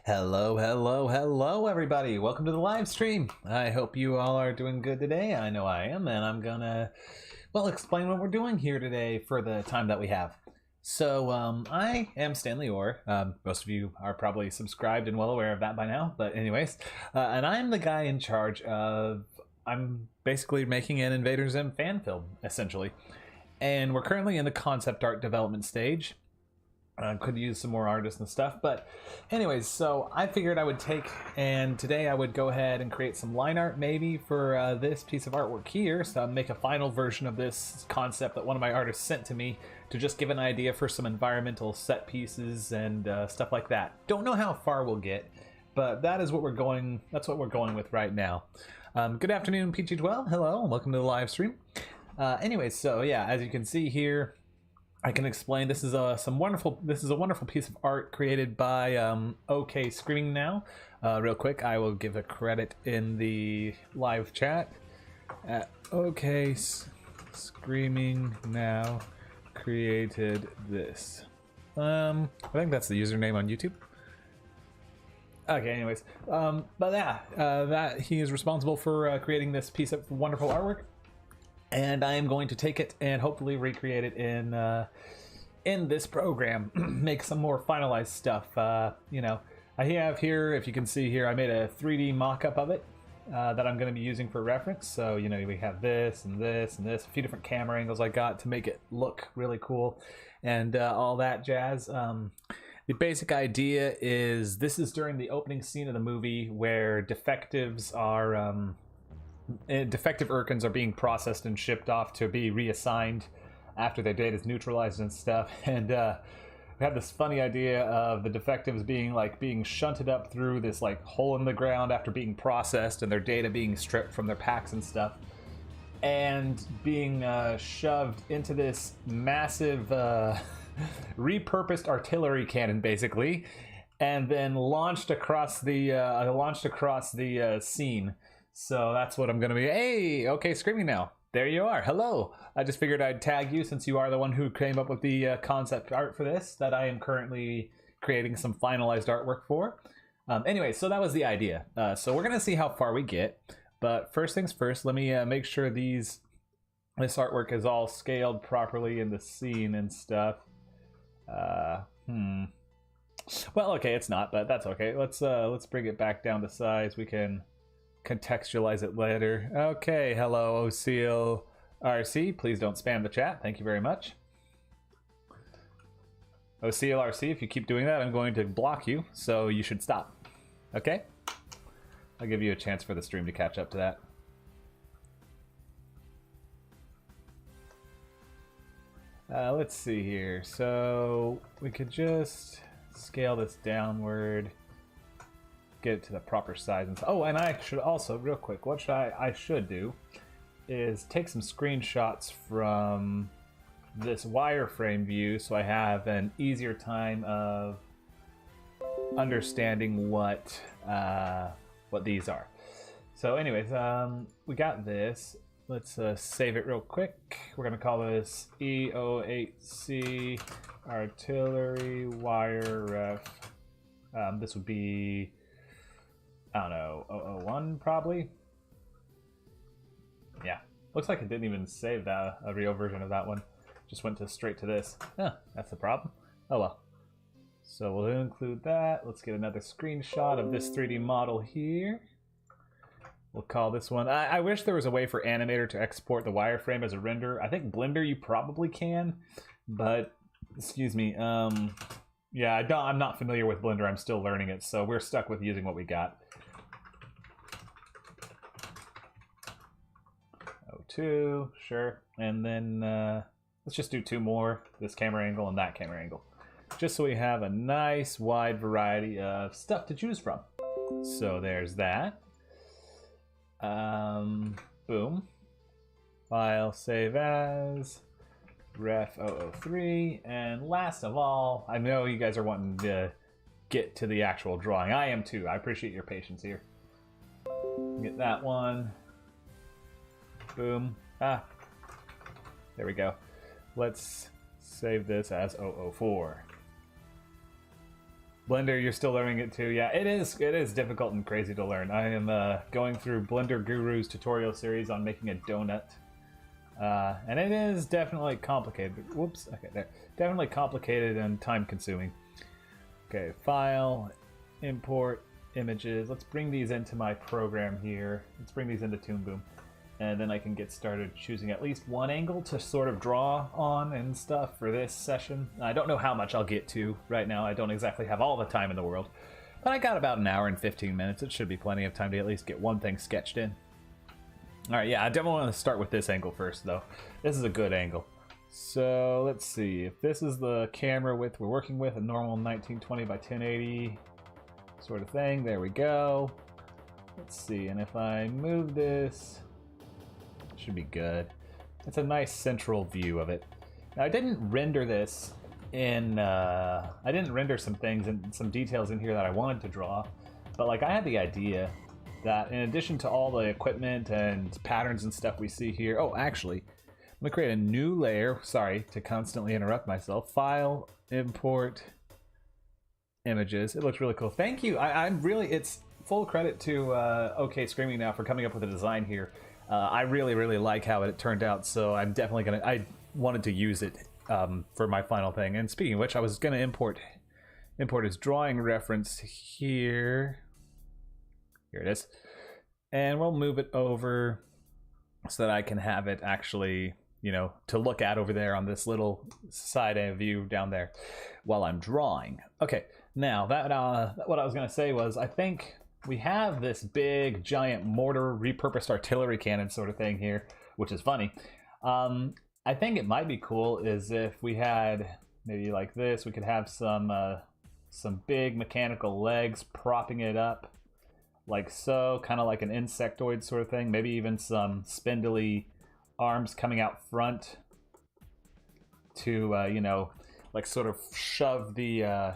Hello, hello, hello, everybody. Welcome to the live stream. I hope you all are doing good today. I know I am, and I'm gonna, well, explain what we're doing here today for the time that we have. So, I am Stanley Orr. Most of you are probably subscribed and well aware of that by now, but anyways, and I'm the guy in charge of, I'm basically making an Invader Zim fan film, essentially. And we're currently in the concept art development stage. Could use some more artists and stuff, but anyways, so I figured I would today I would go ahead and create some line art maybe for this piece of artwork here, so I'll make a final version of this concept that one of my artists sent to me to just give an idea for some environmental set pieces and stuff like that. Don't know how far we'll get, but that's what we're going with right now. Good afternoon, Peachy12. Hello, and welcome to the live stream. Anyways, so yeah, as you can see here, I can explain. This is a wonderful piece of art created by OK Screaming Now. Real quick, I will give a credit in the live chat. OK Screaming Now created this. I think that's the username on YouTube. Okay, anyways, but yeah, that he is responsible for creating this piece of wonderful artwork. And I am going to take it and hopefully recreate it in this program, make some more finalized stuff. You know, I have here, if you can see here, I made a 3D mock-up of it that I'm going to be using for reference. So, you know, we have this and this and this, a few different camera angles I got to make it look really cool and all that jazz. The basic idea is this is during the opening scene of the movie where defectives are... defective Urkins are being processed and shipped off to be reassigned after their data is neutralized and stuff. And we had this funny idea of the defectives being shunted up through this like hole in the ground after being processed and their data being stripped from their packs and stuff, and being shoved into this massive repurposed artillery cannon basically, and then launched across the scene. So that's what I'm going to be. Hey, OK Screaming Now. There you are. Hello. I just figured I'd tag you since you are the one who came up with the concept art for this that I am currently creating some finalized artwork for. Anyway, so that was the idea. So we're going to see how far we get. But first things first, let me make sure this artwork is all scaled properly in the scene and stuff. Well, okay, it's not, but that's okay. Let's bring it back down to size. We can contextualize it later. Okay, hello OCL RC. Please don't spam the chat. Thank you very much. OCL RC, if you keep doing that, I'm going to block you, so you should stop. Okay? I'll give you a chance for the stream to catch up to that. Let's see here. So we could just scale this downward, get it to the proper size. And oh, and I should also, real quick, what I should do is take some screenshots from this wireframe view so I have an easier time of understanding what these are. So anyways, we got this. Let's save it real quick. We're going to call this E08C Artillery Wire Ref. This would be, I don't know, 001 probably. Yeah, looks like it didn't even save a real version of that one. Just went straight to this. Huh, that's the problem. Oh well. So we'll include that. Let's get another screenshot of this 3D model here. We'll call this one. I wish there was a way for Animator to export the wireframe as a render. I think Blender you probably can, but excuse me. Yeah, I'm not familiar with Blender. I'm still learning it, so we're stuck with using what we got. 02, sure. And then let's just do two more, this camera angle and that camera angle, just so we have a nice wide variety of stuff to choose from. So there's that. Boom. File, save as, ref 003, and last of all, I know you guys are wanting to get to the actual drawing. I am too. I appreciate your patience here. Get that one. Boom. Ah. There we go. Let's save this as 004. Blender, you're still learning it too. Yeah, it is difficult and crazy to learn. I am going through Blender Guru's tutorial series on making a donut. And it is definitely complicated. Whoops, okay, there. Definitely complicated and time-consuming. Okay, file, import, images. Let's bring these into my program here. Let's bring these into Toon Boom. And then I can get started choosing at least one angle to sort of draw on and stuff for this session. I don't know how much I'll get to right now. I don't exactly have all the time in the world. But I got about an hour and 15 minutes. It should be plenty of time to at least get one thing sketched in. Alright, yeah, I definitely want to start with this angle first, though. This is a good angle. So, let's see. If this is the camera width we're working with, a normal 1920 by 1080 sort of thing. There we go. Let's see, and if I move this, it should be good. It's a nice central view of it. Now, I didn't render this in... I didn't render some things and some details in here that I wanted to draw, but, like, I had the idea that in addition to all the equipment and patterns and stuff we see here... Oh, actually, I'm going to create a new layer. Sorry to constantly interrupt myself. File, import, images. It looks really cool. Thank you. I'm really... It's full credit to OK Screaming now for coming up with a design here. I really like how it turned out, so I'm definitely going to... I wanted to use it for my final thing. And speaking of which, I was going to import his drawing reference here. Here it is. And we'll move it over so that I can have it actually, you know, to look at over there on this little side view down there while I'm drawing. Okay, now that what I was going to say was I think we have this big giant mortar repurposed artillery cannon sort of thing here, which is funny. I think it might be cool is if we had maybe like this, we could have some big mechanical legs propping it up. Like so, kind of like an insectoid sort of thing. Maybe even some spindly arms coming out front to, you know, like sort of shove the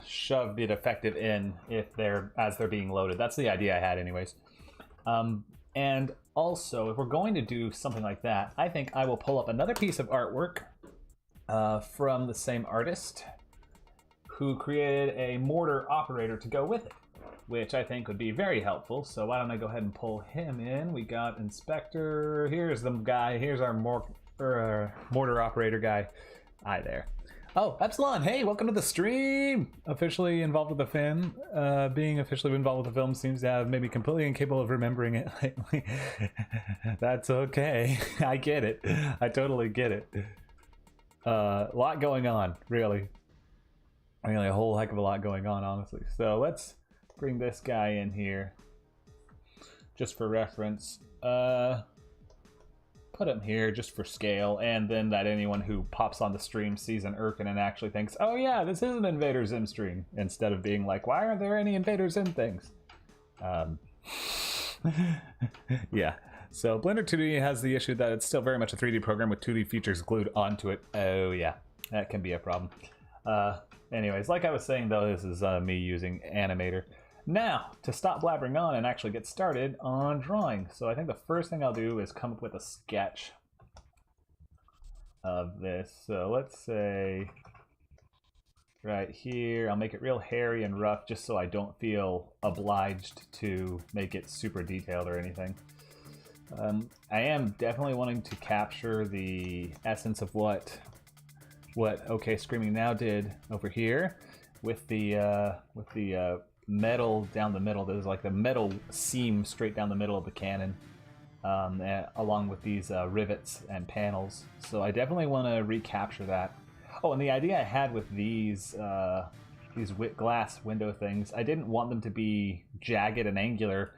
defective in as they're being loaded. That's the idea I had, anyways. And also, if we're going to do something like that, I think I will pull up another piece of artwork from the same artist who created a mortar operator to go with it, which I think would be very helpful. So why don't I go ahead and pull him in? We got Inspector. Here's the guy. Here's our mortar operator guy. Hi there. Oh, Epsilon. Hey, welcome to the stream. Officially involved with the film. Being officially involved with the film seems to have made me completely incapable of remembering it lately. That's okay. I get it. I totally get it. A lot going on, really. Really a whole heck of a lot going on, honestly. So let's bring this guy in here just for reference. Put him here just for scale, and then that anyone who pops on the stream sees an Irkin and actually thinks, oh yeah, this is an Invader Zim stream, instead of being like, why aren't there any Invader Zim things? Yeah, so Blender 2D has the issue that it's still very much a 3D program with 2D features glued onto it. Oh yeah, that can be a problem. Anyways, like I was saying though, this is me using Animator. Now, to stop blabbering on and actually get started on drawing. So I think the first thing I'll do is come up with a sketch of this. So let's say right here, I'll make it real hairy and rough just so I don't feel obliged to make it super detailed or anything. I am definitely wanting to capture the essence of what OK Screaming Now did over here with the metal down the middle. There's like the metal seam straight down the middle of the cannon, along with these rivets and panels. So I definitely want to recapture that. Oh, and the idea I had with these glass window things, I didn't want them to be jagged and angular,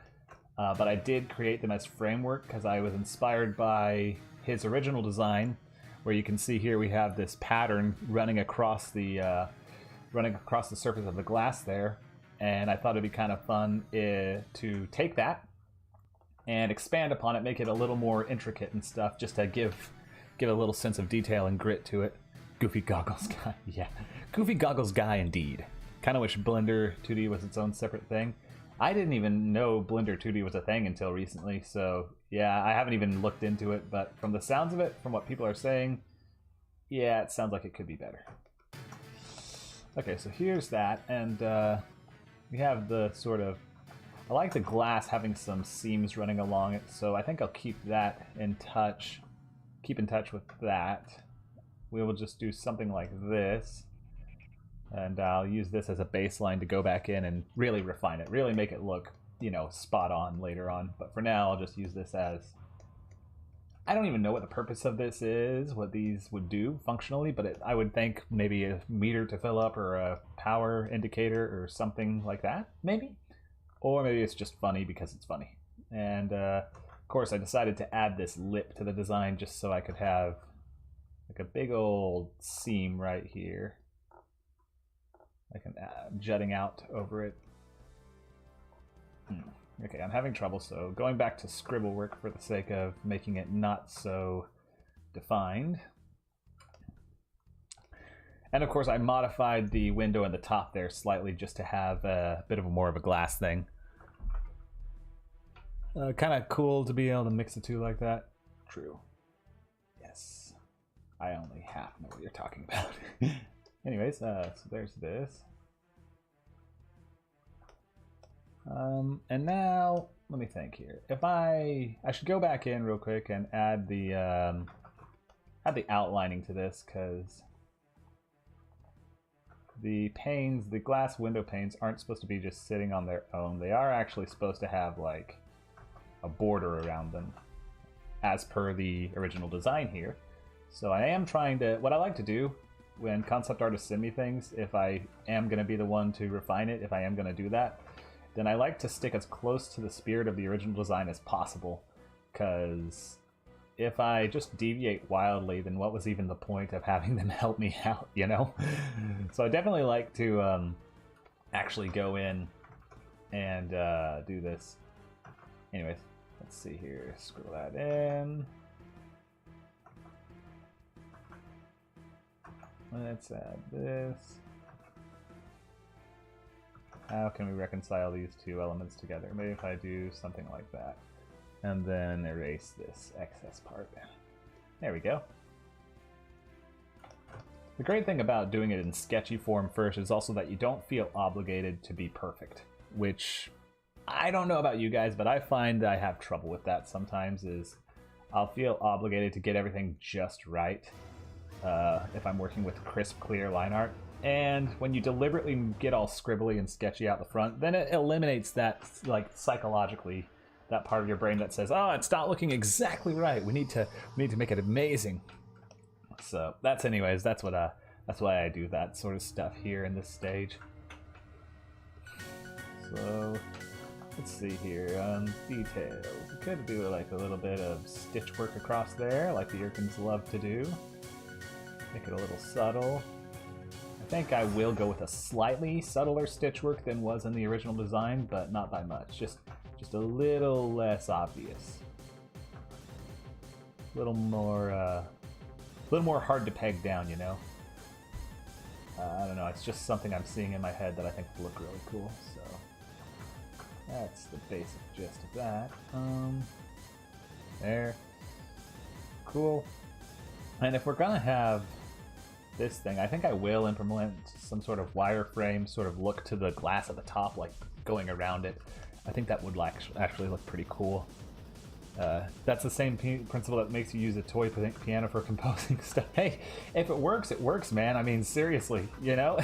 but I did create them as framework because I was inspired by his original design, where you can see here we have this pattern running across the surface of the glass there. And I thought it'd be kind of fun to take that and expand upon it, make it a little more intricate and stuff, just to give a little sense of detail and grit to it. Goofy Goggles guy, yeah. Goofy Goggles guy indeed. Kind of wish Blender 2D was its own separate thing. I didn't even know Blender 2D was a thing until recently, so yeah, I haven't even looked into it, but from the sounds of it, from what people are saying, yeah, it sounds like it could be better. Okay, so here's that, and we have the sort of, I like the glass having some seams running along it, so I think I'll keep that in touch, keep in touch with that. We will just do something like this, and I'll use this as a baseline to go back in and really refine it, really make it look, you know, spot on later on. But for now, I'll just use this as, I don't even know what the purpose of this is, what these would do functionally, but I would think maybe a meter to fill up or a power indicator or something like that, maybe? Or maybe it's just funny because it's funny. And of course, I decided to add this lip to the design just so I could have like a big old seam right here. Like jutting out over it. Okay, I'm having trouble, so going back to scribble work for the sake of making it not so defined. And of course, I modified the window in the top there slightly just to have a bit of more of a glass thing. Kind of cool to be able to mix the two like that. True. Yes. I only half know what you're talking about. Anyways, so there's this. And now, let me think here. If I should go back in real quick and add the outlining to this, because the panes, the glass window panes, aren't supposed to be just sitting on their own. They are actually supposed to have like a border around them, as per the original design here. So I am trying to, what I like to do when concept artists send me things, if I am going to be the one to refine it, if I am going to do that, then I like to stick as close to the spirit of the original design as possible, because if I just deviate wildly, then what was even the point of having them help me out, you know? So I definitely like to actually go in and do this. Anyways, let's see here. Scroll that in. Let's add this. How can we reconcile these two elements together? Maybe if I do something like that. And then erase this excess part. There we go. The great thing about doing it in sketchy form first is also that you don't feel obligated to be perfect. Which, I don't know about you guys, but I find I have trouble with that sometimes. Is I'll feel obligated to get everything just right if I'm working with crisp, clear line art. And when you deliberately get all scribbly and sketchy out the front, then it eliminates that, like, psychologically, that part of your brain that says, "Oh, it's not looking exactly right. We need to make it amazing." So that's why I do that sort of stuff here in this stage. So let's see here, details. We could do like a little bit of stitch work across there, like the Irkins love to do. Make it a little subtle. I think I will go with a slightly subtler stitch work than was in the original design, but not by much. Just a little less obvious. A little more hard to peg down, you know? I don't know, it's just something I'm seeing in my head that I think will look really cool, so that's the basic gist of that. There. Cool. And if we're gonna have this thing, I think I will implement some sort of wireframe sort of look to the glass at the top, like going around it. I think that would actually look pretty cool. That's the same principle that makes you use a toy piano for composing stuff. Hey, if it works, man. I mean, seriously, you know?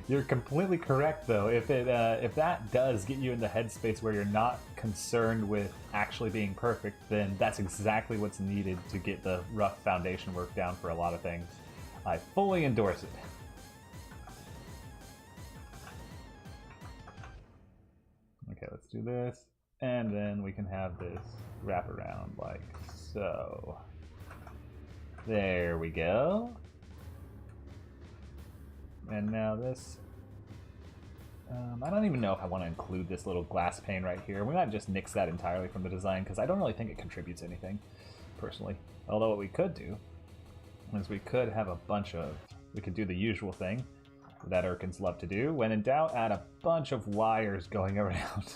You're completely correct, though. If that does get you in the headspace where you're not concerned with actually being perfect, then that's exactly what's needed to get the rough foundation work down for a lot of things. I fully endorse it. Okay, let's do this. And then we can have this wrap around like so. There we go. And now this, I don't even know if I want to include this little glass pane right here. We might just nix that entirely from the design because I don't really think it contributes anything, personally. Although what we could do is we could have a bunch of, we could do the usual thing that Irkins love to do. When in doubt, add a bunch of wires going around.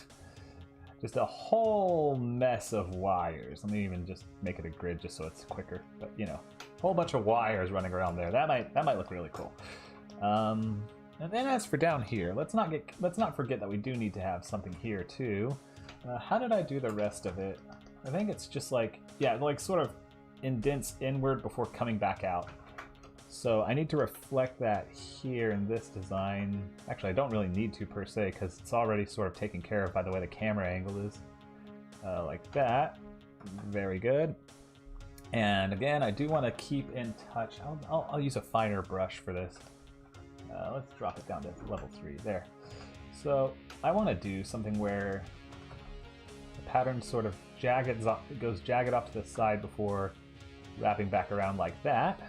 Just a whole mess of wires. Let me even just make it a grid just so it's quicker. But you know, a whole bunch of wires running around there. That might look really cool. And then as for down here, let's not forget that we do need to have something here too. How did I do the rest of it? I think it's just like, yeah, like sort of indents inward before coming back out. So I need to reflect that here in this design. Actually, I don't really need to per se because it's already sort of taken care of by the way the camera angle is. Like that. Very good. And again, I do want to keep in touch. I'll use a finer brush for this. Let's drop it down to level 3. There. So I want to do something where the pattern sort of goes jagged off to the side before wrapping back around like that.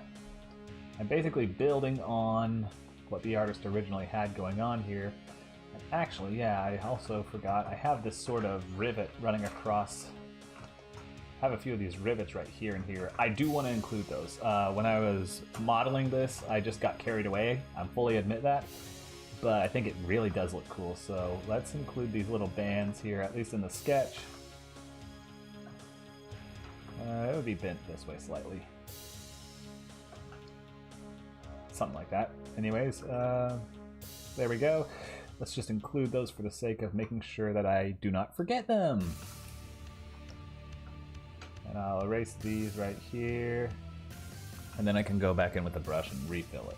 I'm basically building on what the artist originally had going on here. And actually, yeah, I also forgot, I have this sort of rivet running across. I have a few of these rivets right here and here. I do want to include those. When I was modeling this, I just got carried away. I fully admit that. But I think it really does look cool. So let's include these little bands here, at least in the sketch. It would be bent this way slightly. Something like that. Anyways, there we go. Let's just include those for the sake of making sure that I do not forget them. And I'll erase these right here. And then I can go back in with the brush and refill it.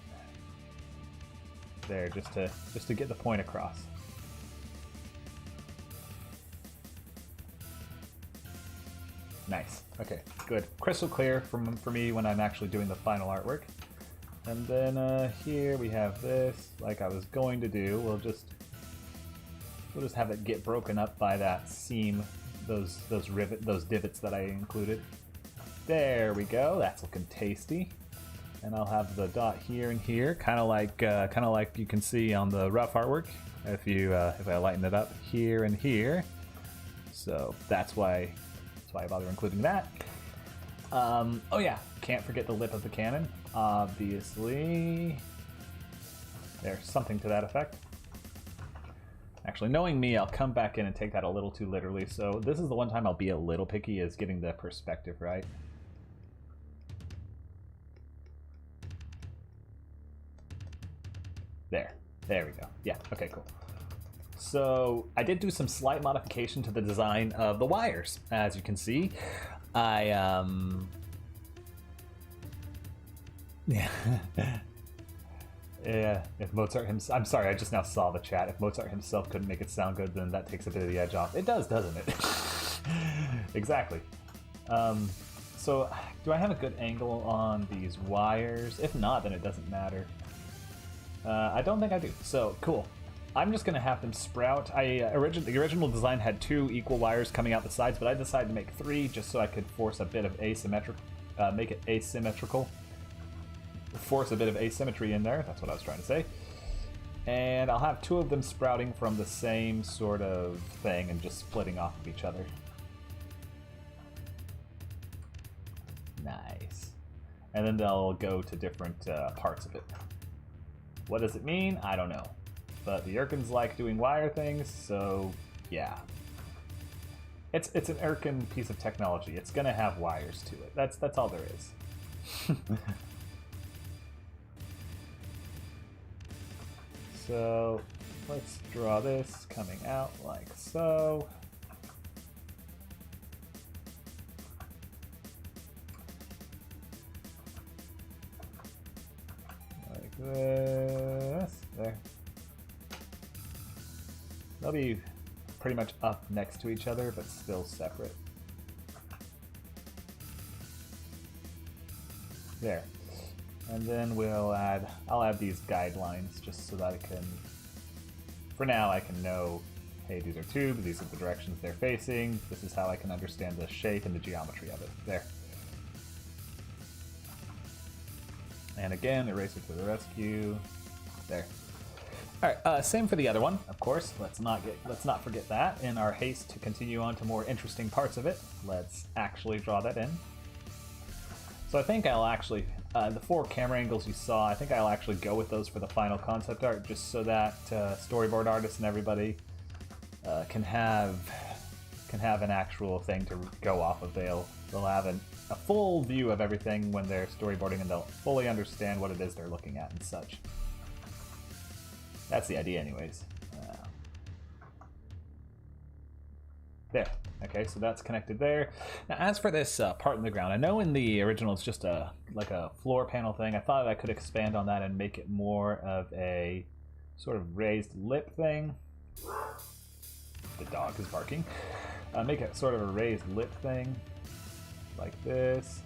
There, just to get the point across. Nice. Okay, good. Crystal clear for me when I'm actually doing the final artwork. And then here we have this, like I was going to do. We'll just have it get broken up by that seam, those divots that I included. There we go. That's looking tasty. And I'll have the dot here and here, kind of like you can see on the rough artwork. If I lighten it up here and here. So that's why I bother including that. Oh yeah, can't forget the lip of the cannon. Obviously, there's something to that effect. Actually, knowing me, I'll come back in and take that a little too literally. So this is the one time I'll be a little picky, is getting the perspective right. There we go. Yeah, okay, cool. So I did do some slight modification to the design of the wires. As you can see, yeah. Yeah, if Mozart himself, I'm sorry, I just now saw the chat. If Mozart himself couldn't make it sound good, then that takes a bit of the edge off. It does, doesn't it? Exactly. So do I have a good angle on these wires? If not, then it doesn't matter. I don't think I do. So cool. I'm just gonna have them sprout. The original design had 2 equal wires coming out the sides, but I decided to make 3 just so I could force a bit of make it asymmetrical. Force a bit of asymmetry in there. That's what I was trying to say. And I'll have 2 of them sprouting from the same sort of thing and just splitting off of each other. Nice. And then they'll go to different parts of it. What does it mean? I don't know. But the Urkins like doing wire things, so yeah. It's an Urkin piece of technology. It's gonna have wires to it. That's all there is. So let's draw this coming out like so. Like this. There. They'll be pretty much up next to each other, but still separate. There. And then I'll add these guidelines just so that I can, for now I can know, hey, these are tubes, these are the directions they're facing, this is how I can understand the shape and the geometry of it. There. And again, eraser to the rescue. There. Alright, same for the other one, of course. Let's not forget that. In our haste to continue on to more interesting parts of it, let's actually draw that in. So I think I'll actually, the 4 camera angles you saw, I think I'll actually go with those for the final concept art, just so that storyboard artists and everybody can have an actual thing to go off of. They'll have a full view of everything when they're storyboarding, and they'll fully understand what it is they're looking at and such. That's the idea anyways. There. Okay, so that's connected there. Now, as for this part in the ground, I know in the original it's just like a floor panel thing. I thought I could expand on that and make it more of a sort of raised lip thing. The dog is barking. Make it sort of a raised lip thing, like this,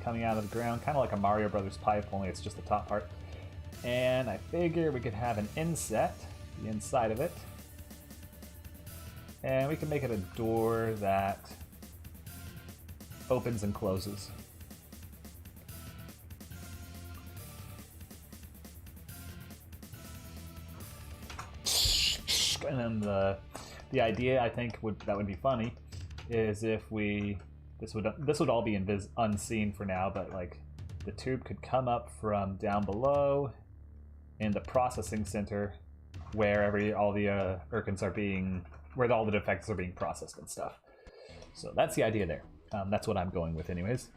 coming out of the ground, kind of like a Mario Brothers pipe, only it's just the top part. And I figure we could have an inset, the inside of it. And we can make it a door that opens and closes. And then the idea, I think, that would be funny, is if this would all be unseen for now, but like the tube could come up from down below in the processing center, where all the Urkins are being. Where all the defects are being processed and stuff. So that's the idea there. That's what I'm going with anyways.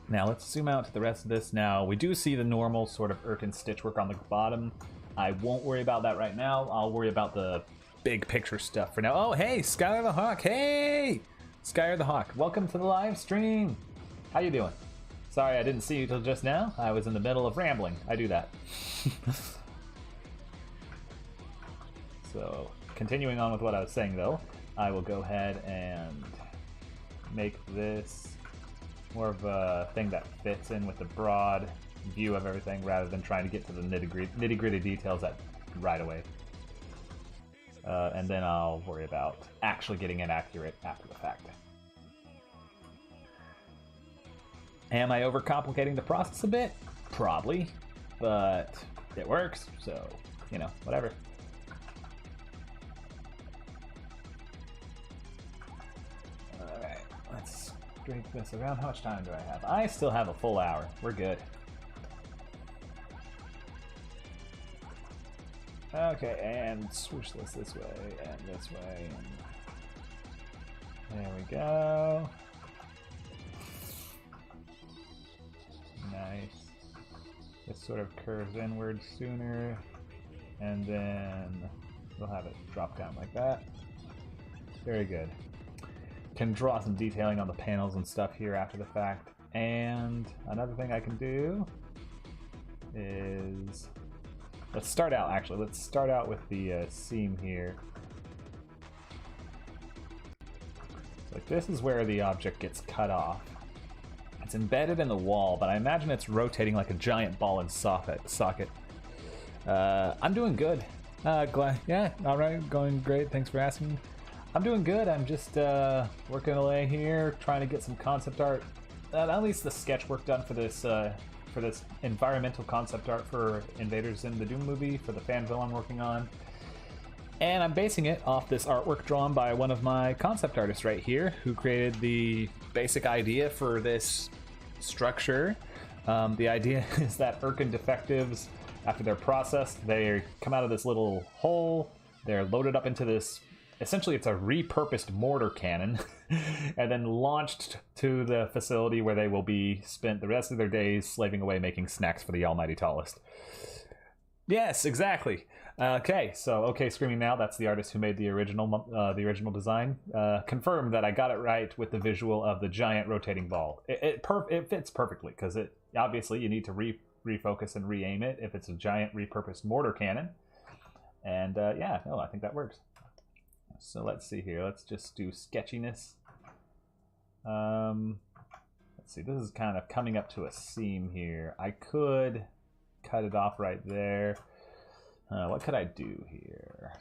Now let's zoom out to the rest of this. Now we do see the normal sort of Urkin stitch work on the bottom. I won't worry about that right now. I'll worry about the big picture stuff for now. Oh, hey, Skylar the Hawk. Hey, Skylar the Hawk. Welcome to the live stream. How you doing? Sorry I didn't see you till just now. I was in the middle of rambling. I do that. So... continuing on with what I was saying, though, I will go ahead and make this more of a thing that fits in with the broad view of everything rather than trying to get to the nitty-gritty details right away. And then I'll worry about actually getting it accurate after the fact. Am I overcomplicating the process a bit? Probably, but it works, so, you know, whatever. Let's drink this around. How much time do I have? I still have a full hour. We're good. Okay, and swoosh this way and this way. And there we go. Nice. This sort of curves inward sooner, and then we'll have it drop down like that. Very good. Can draw some detailing on the panels and stuff here after the fact. And another thing I can do is let's start out with the seam here. So like this is where the object gets cut off. It's embedded in the wall, but I imagine it's rotating like a giant ball and socket. I'm doing good. Glad, yeah, all right, going great. Thanks for asking. I'm doing good. I'm just working away here, trying to get some concept art, at least the sketch work done for this environmental concept art for Invader Zim, the Doom movie, for the fanville I'm working on. And I'm basing it off this artwork drawn by one of my concept artists right here, who created the basic idea for this structure. The idea is that Urkin defectives, after they're processed, they come out of this little hole, they're loaded up into this. Essentially, it's a repurposed mortar cannon and then launched to the facility where they will be spent the rest of their days slaving away making snacks for the almighty tallest. Yes, exactly. Okay, so OK Screaming Now, that's the artist who made the original design. Confirmed that I got it right with the visual of the giant rotating ball. It fits perfectly because obviously you need to refocus and re-aim it if it's a giant repurposed mortar cannon. And yeah, no, I think that works. So let's see here. Let's just do sketchiness. Let's see. This is kind of coming up to a seam here. I could cut it off right there. What could I do here?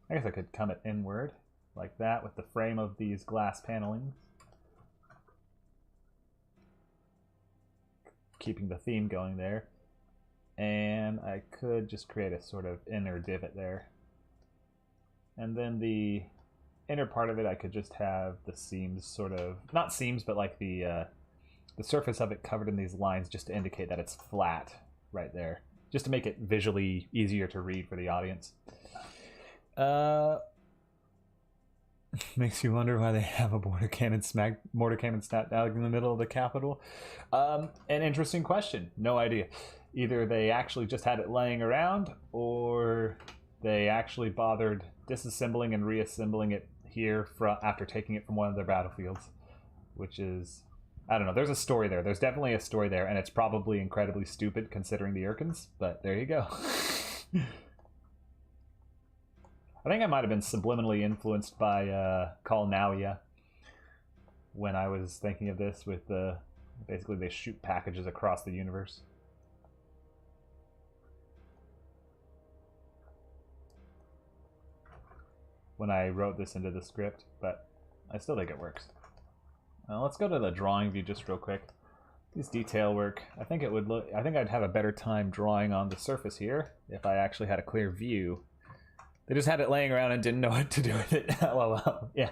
I guess I could come it inward like that with the frame of these glass panelings. Keeping the theme going there. And I could just create a sort of inner divot there. And then the inner part of it, I could just have the seams sort of, not seams, but like the surface of it covered in these lines just to indicate that it's flat right there. Just to make it visually easier to read for the audience. Makes you wonder why they have a mortar cannon snap dog in the middle of the Capitol. An interesting question. No idea. Either they actually just had it laying around, or they actually bothered disassembling and reassembling it here after taking it from one of their battlefields, which is, I don't know, there's a story there. There's definitely a story there, and it's probably incredibly stupid considering the Urkins, but there you go. I think I might have been subliminally influenced by Call Nowia when I was thinking of this with basically they shoot packages across the universe. When I wrote this into the script, but I still think it works. Let's go to the drawing view just real quick. These detail work. I think it would look. I think I'd have a better time drawing on the surface here if I actually had a clear view. They just had it laying around and didn't know what to do with it. Well, yeah.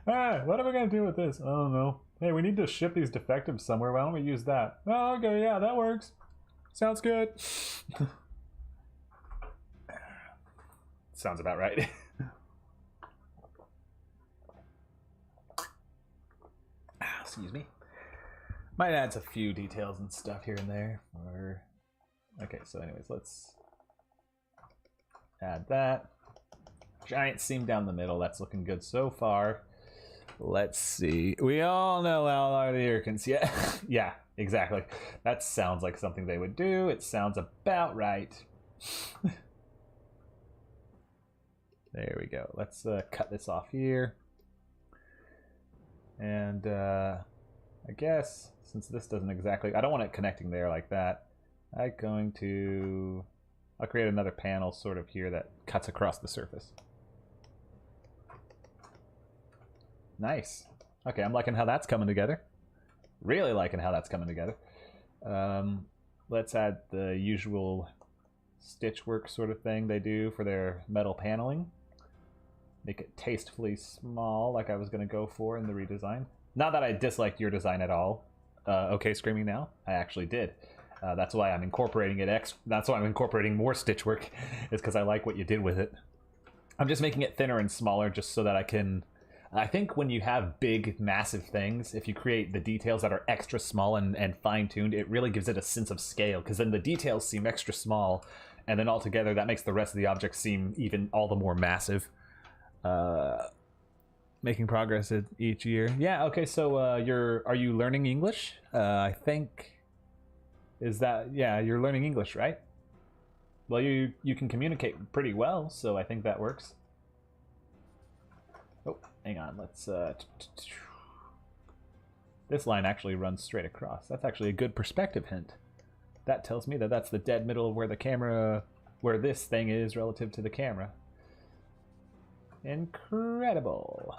Alright, what are we gonna do with this? I don't know. Hey, we need to ship these defectives somewhere. Why don't we use that? Oh, okay, yeah, that works. Sounds good. Sounds about right. Excuse me. Might add a few details and stuff here and there. Okay, so anyways, let's add that. Giant seam down the middle. That's looking good so far. Let's see. We all know how are the Urkins. Yeah, yeah, exactly. That sounds like something they would do. It sounds about right. There we go. Let's cut this off here. And I guess since this doesn't exactly, I don't want it connecting there like that. I'll create another panel sort of here that cuts across the surface. Nice. Okay, I'm liking how that's coming together. Really liking how that's coming together. Let's add the usual stitch work sort of thing they do for their metal paneling. Make it tastefully small, like I was going to go for in the redesign. Not that I disliked your design at all. Okay, Screaming Now. I actually did. That's why I'm incorporating it. That's why I'm incorporating more stitch work, is because I like what you did with it. I'm just making it thinner and smaller, just so that I can. I think when you have big, massive things, if you create the details that are extra small and fine-tuned, it really gives it a sense of scale, because then the details seem extra small, and then altogether that makes the rest of the object seem even all the more massive. Making progress each year. Yeah, okay, so are you learning English? I think, yeah, you're learning English, right? Well, you can communicate pretty well, so I think that works. Oh, hang on, let's this line actually runs straight across. That's actually a good perspective hint. That tells me that that's the dead middle of where this thing is relative to the camera. Incredible.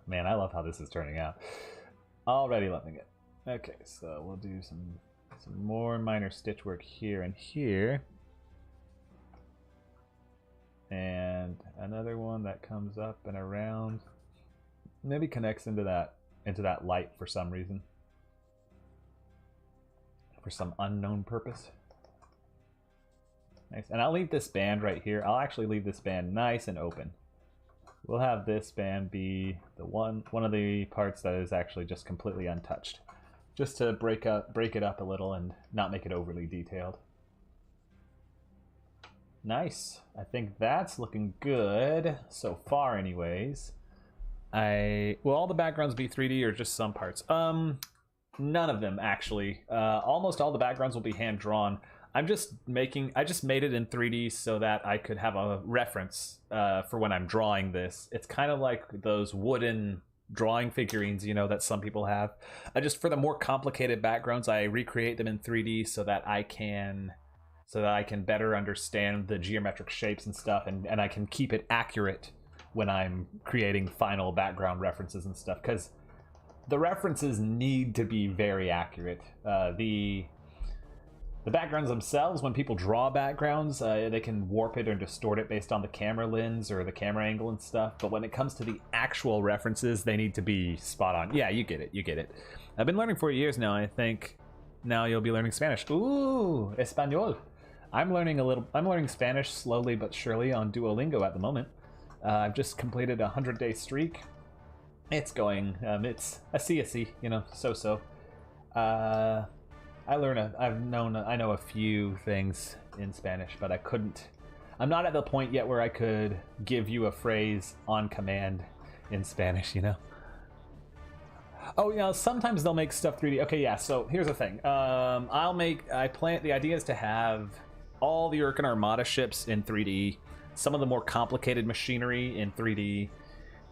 Man, I love how this is turning out. Already loving it. Okay, so we'll do some more minor stitch work here and here. And another one that comes up and around. Maybe connects into that light for some reason. For some unknown purpose. Nice. And I'll leave this band right here. I'll actually leave this band nice and open. We'll have this band be the one of the parts that is actually just completely untouched. Just to break it up a little and not make it overly detailed. Nice. I think that's looking good so far anyways. Will all the backgrounds be 3D or just some parts? None of them actually. Almost all the backgrounds will be hand drawn. I just made it in 3D so that I could have a reference for when I'm drawing this. It's kind of like those wooden drawing figurines, you know, that some people have. For the more complicated backgrounds, I recreate them in 3D so that I can better understand the geometric shapes and stuff, and I can keep it accurate when I'm creating final background references and stuff, because the references need to be very accurate. The backgrounds themselves, when people draw backgrounds, they can warp it or distort it based on the camera lens or the camera angle and stuff. But when it comes to the actual references, they need to be spot on. Yeah, you get it. You get it. I've been learning for years now. I think now you'll be learning Spanish. Ooh, Espanol. I'm learning Spanish slowly but surely on Duolingo at the moment. I've just completed a 100-day streak. It's going. It's a C, you know, so. I know a few things in Spanish, but I couldn't. I'm not at the point yet where I could give you a phrase on command in Spanish, you know? Oh, you know, sometimes they'll make stuff 3D. Okay, yeah, so here's the thing. The idea is to have all the Urkin Armada ships in 3D, some of the more complicated machinery in 3D,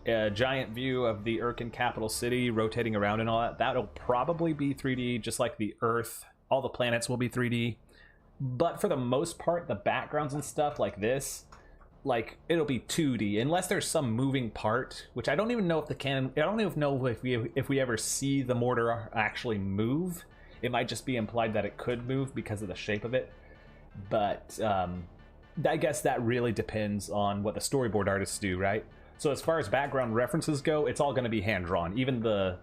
a giant view of the Urkin capital city rotating around and all that. That'll probably be 3D, just like the Earth. All the planets will be 3D. But for the most part, the backgrounds and stuff like this, like, it'll be 2D, unless there's some moving part, which I don't even know if I don't even know if we ever see the mortar actually move. It might just be implied that it could move because of the shape of it. But I guess that really depends on what the storyboard artists do, right? So as far as background references go, it's all going to be hand-drawn. Even the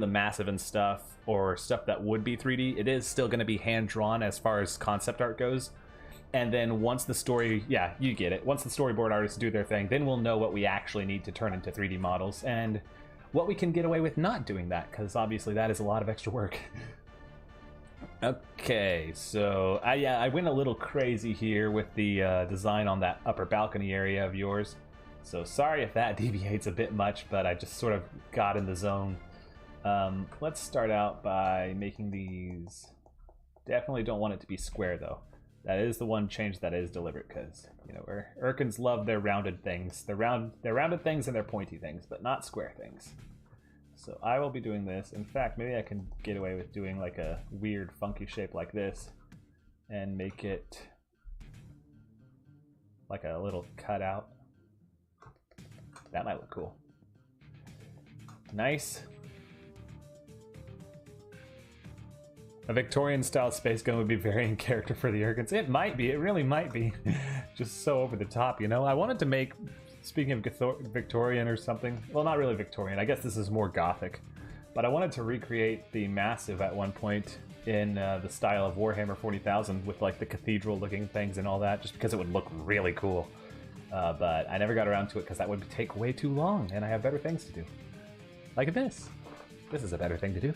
massive and stuff, or stuff that would be 3D, it is still going to be hand-drawn as far as concept art goes. And then once the story, yeah, you get it. Once the storyboard artists do their thing, then we'll know what we actually need to turn into 3D models and what we can get away with not doing that, because obviously that is a lot of extra work. Okay, so I went a little crazy here with the design on that upper balcony area of yours. So sorry if that deviates a bit much, but I just sort of got in the zone. Let's start out by making these. Definitely don't want it to be square though. That is the one change that is deliberate, because you know Urkins love their rounded things. They're rounded things and they're pointy things, but not square things. So I will be doing this. In fact, maybe I can get away with doing like a weird funky shape like this and make it like a little cutout. That might look cool. Nice. A Victorian style space gun would be very in character for the Urkins. It might be, it really might be. Just so over the top, you know? I wanted to make, speaking of Victorian or something, well, not really Victorian, I guess this is more Gothic, but I wanted to recreate the Massive at one point in the style of Warhammer 40,000 with like the cathedral looking things and all that, just because it would look really cool. But I never got around to it because that would take way too long, and I have better things to do. Like this. This is a better thing to do.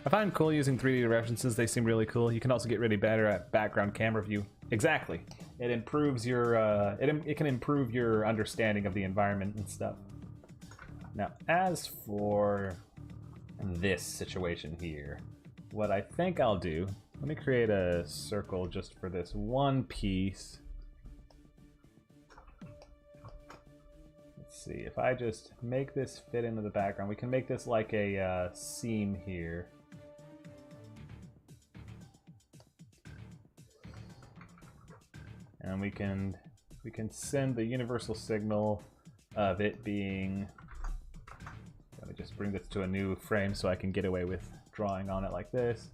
I find cool using 3D references. They seem really cool. You can also get really better at background camera view. Exactly. It improves your, it can improve your understanding of the environment and stuff. Now, as for this situation here, what I think I'll do, let me create a circle just for this one piece. Let's see, if I just make this fit into the background, we can make this like a seam here. And we can send the universal signal of it being, let me just bring this to a new frame so I can get away with drawing on it like this.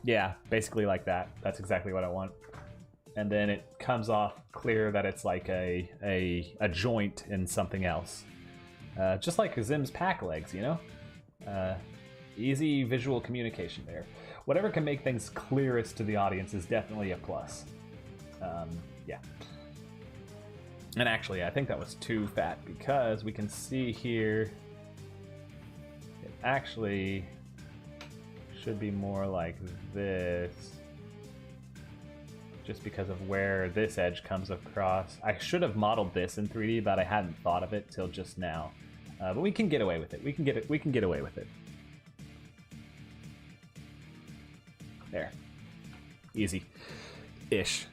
Yeah, basically like that. That's exactly what I want. And then it comes off clear that it's like a joint in something else. Just like Zim's pack legs, you know? Easy visual communication there. Whatever can make things clearest to the audience is definitely a plus. Yeah. And actually, I think that was too fat because we can see here it actually should be more like this, just because of where this edge comes across. I should have modeled this in 3D, but I hadn't thought of it till just now. But we can get away with it. We can get away with it. There. Easy-ish.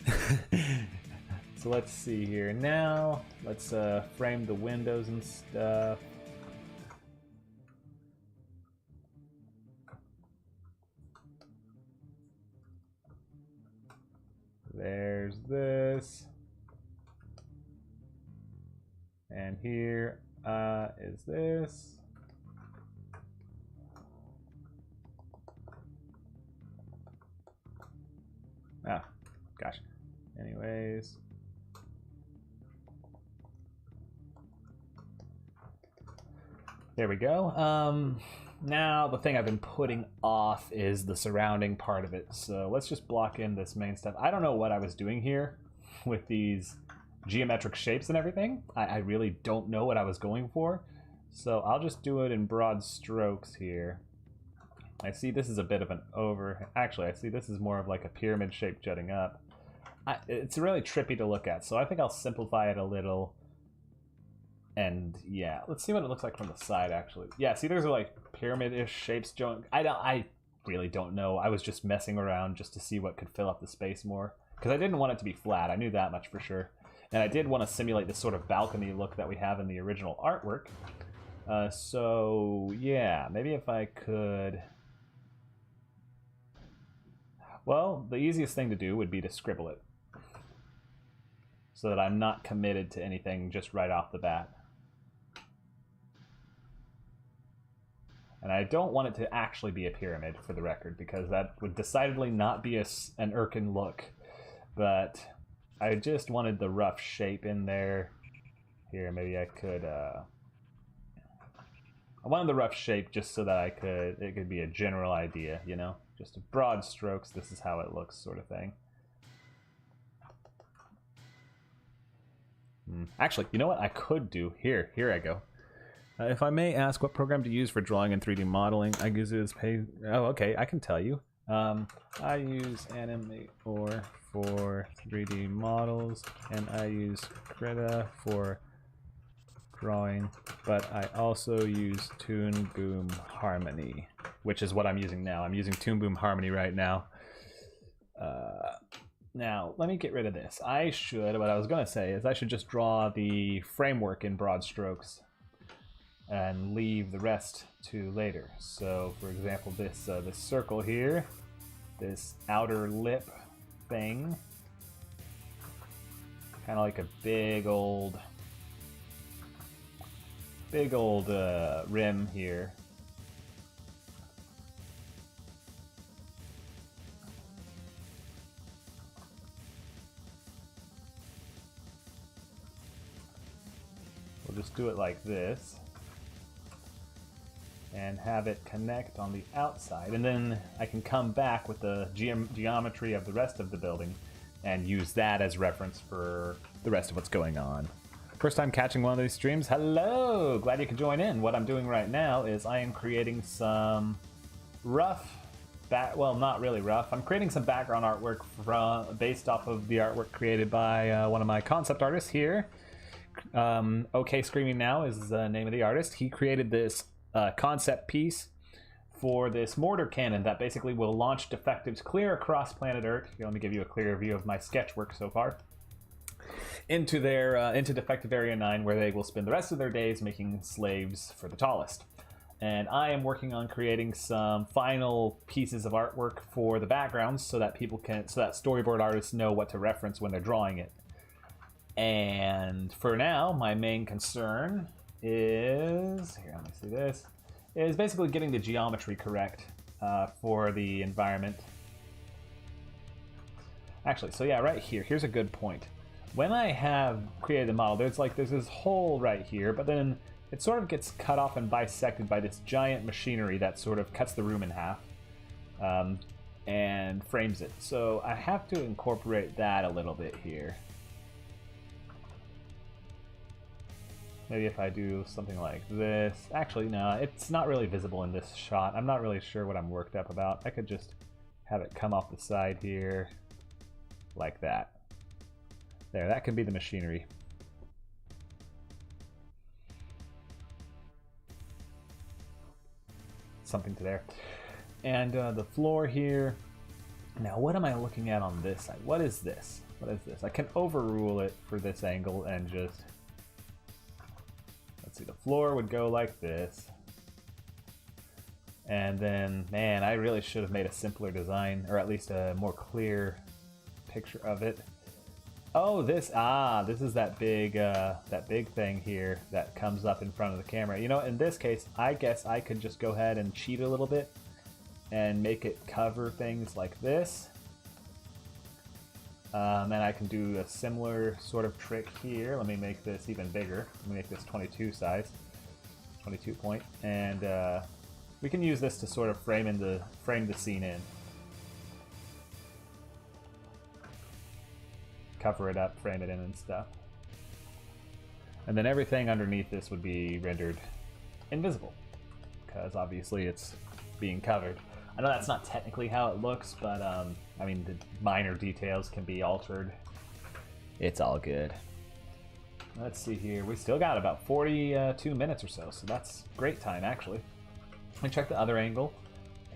So let's see here. Now, let's frame the windows and stuff. There's this. And here is this. Ah, gosh. Anyways. There we go. Now the thing I've been putting off is the surrounding part of it. So let's just block in this main stuff. I don't know what I was doing here with these geometric shapes and everything. I really don't know what I was going for. So I'll just do it in broad strokes here. I see this is a bit of an actually, I see this is more of like a pyramid shape jutting up. It's really trippy to look at, so I think I'll simplify it a little. And yeah, let's see what it looks like from the side, actually. Yeah, see, there's like pyramid-ish shapes. I really don't know. I was just messing around just to see what could fill up the space more. Because I didn't want it to be flat. I knew that much for sure. And I did want to simulate this sort of balcony look that we have in the original artwork. So, yeah, maybe if I could... Well, the easiest thing to do would be to scribble it. So that I'm not committed to anything just right off the bat. And I don't want it to actually be a pyramid, for the record, because that would decidedly not be an Urkin look. But I just wanted the rough shape in there. Here, maybe I could... I wanted the rough shape just so that it could be a general idea, you know? Just broad strokes, this is how it looks, sort of thing. Actually, you know what I could do? Here I go. If I may ask what program to use for drawing and 3D modeling, I use it as Oh, okay, I can tell you. I use Animator for 3D models, and I use Krita for drawing, but I also use Toon Boom Harmony, which is what I'm using now. I'm using Toon Boom Harmony right now. Now, let me get rid of this. What I was going to say is I should just draw the framework in broad strokes and leave the rest to later. So, for example, this circle here, this outer lip thing, kind of like a big old rim here. We'll just do it like this and have it connect on the outside, and then I can come back with the geometry of the rest of the building and use that as reference for the rest of what's going on. First time catching one of these streams? Hello! Glad you could join in. What I'm doing right now is I am creating some rough, well, not really rough. I'm creating some background artwork based off of the artwork created by one of my concept artists here. OK Screaming Now is the name of the artist. He created this concept piece for this mortar cannon that basically will launch defectives clear across planet Earth. Here, let me give you a clearer view of my sketch work so far. Into Defective Area 9, where they will spend the rest of their days making slaves for the tallest. And I am working on creating some final pieces of artwork for the backgrounds so that storyboard artists know what to reference when they're drawing it. And for now, my main concern is, here, let me see this, is basically getting the geometry correct for the environment. Actually, so yeah, right here, here's a good point. When I have created the model, there's this hole right here, but then it sort of gets cut off and bisected by this giant machinery that sort of cuts the room in half and frames it. So I have to incorporate that a little bit here. Maybe if I do something like this. Actually, no, it's not really visible in this shot. I'm not really sure what I'm worked up about. I could just have it come off the side here like that. There, that could be the machinery. Something to there. And the floor here. Now, what am I looking at on this side? What is this? What is this? I can overrule it for this angle and just... Let's see, the floor would go like this. And then, man, I really should have made a simpler design, or at least a more clear picture of it. Oh, this is that big thing here that comes up in front of the camera. You know, in this case, I guess I could just go ahead and cheat a little bit and make it cover things like this. And I can do a similar sort of trick here. Let me make this even bigger. Let me make this 22 size, 22 point, and we can use this to sort of frame the scene in. Cover it up, frame it in and stuff. And then everything underneath this would be rendered invisible, because obviously it's being covered. I know that's not technically how it looks, but I mean, the minor details can be altered. It's all good. Let's see here. We still got about 42 minutes or so that's great time, actually. Let me check the other angle.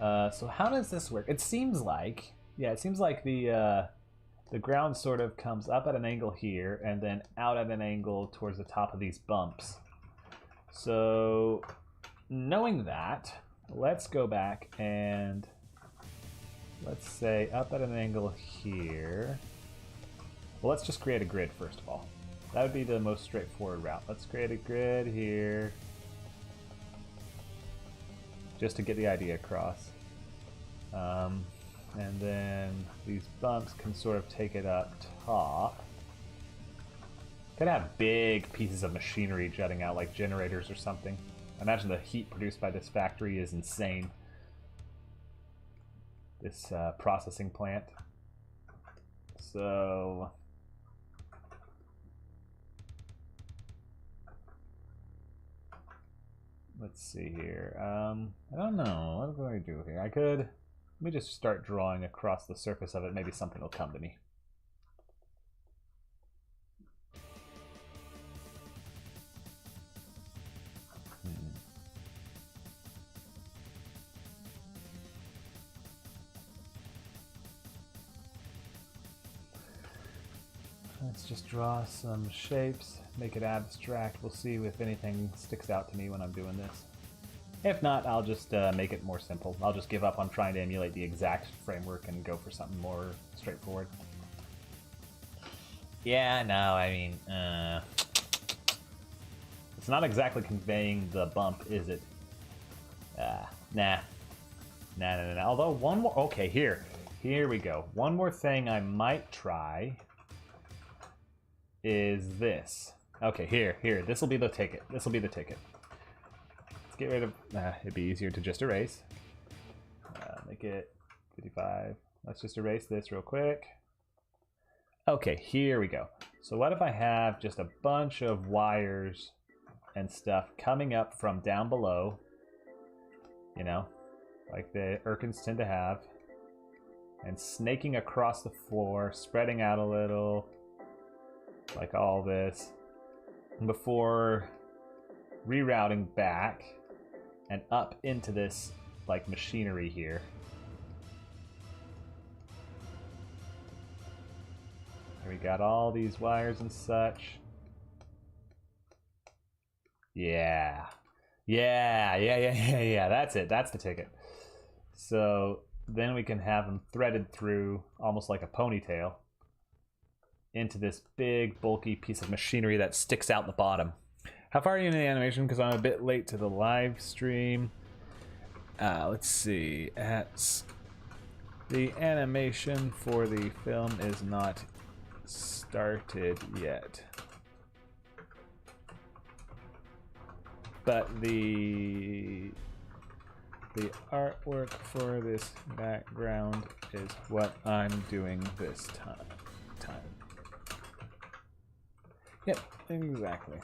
So how does this work? It seems like, yeah, it seems like the ground sort of comes up at an angle here and then out at an angle towards the top of these bumps. So knowing that, let's go back and let's say up at an angle here. Well, let's just create a grid first of all. That would be the most straightforward route. Let's create a grid here just to get the idea across. And then these bumps can sort of take it up top. Could have big pieces of machinery jutting out like generators or something. I imagine the heat produced by this factory is insane. This processing plant. So let's see here. I don't know. What do I do here? I could... Let me just start drawing across the surface of it. Maybe something will come to me. Let's just draw some shapes, make it abstract. We'll see if anything sticks out to me when I'm doing this. If not, I'll just make it more simple. I'll just give up on trying to emulate the exact framework and go for something more straightforward. Yeah, no, I mean, it's not exactly conveying the bump, is it? Nah. Although one more, okay, here we go. One more thing I might try is this. Okay, here, this will be the ticket. Let's get rid of, it'd be easier to just erase. Make it 55. Let's just erase this real quick. Okay, here we go. So what if I have just a bunch of wires and stuff coming up from down below, you know, like the Urkins tend to have, and snaking across the floor, spreading out a little, like all this, before rerouting back and up into this like machinery here. Here we got all these wires and such. Yeah. That's it. That's the ticket. So then we can have them threaded through almost like a ponytail into this big bulky piece of machinery that sticks out the bottom. How far are you in the animation? Because I'm a bit late to the live stream. Let's see. The animation for the film is not started yet. But the artwork for this background is what I'm doing this time. Yep, exactly.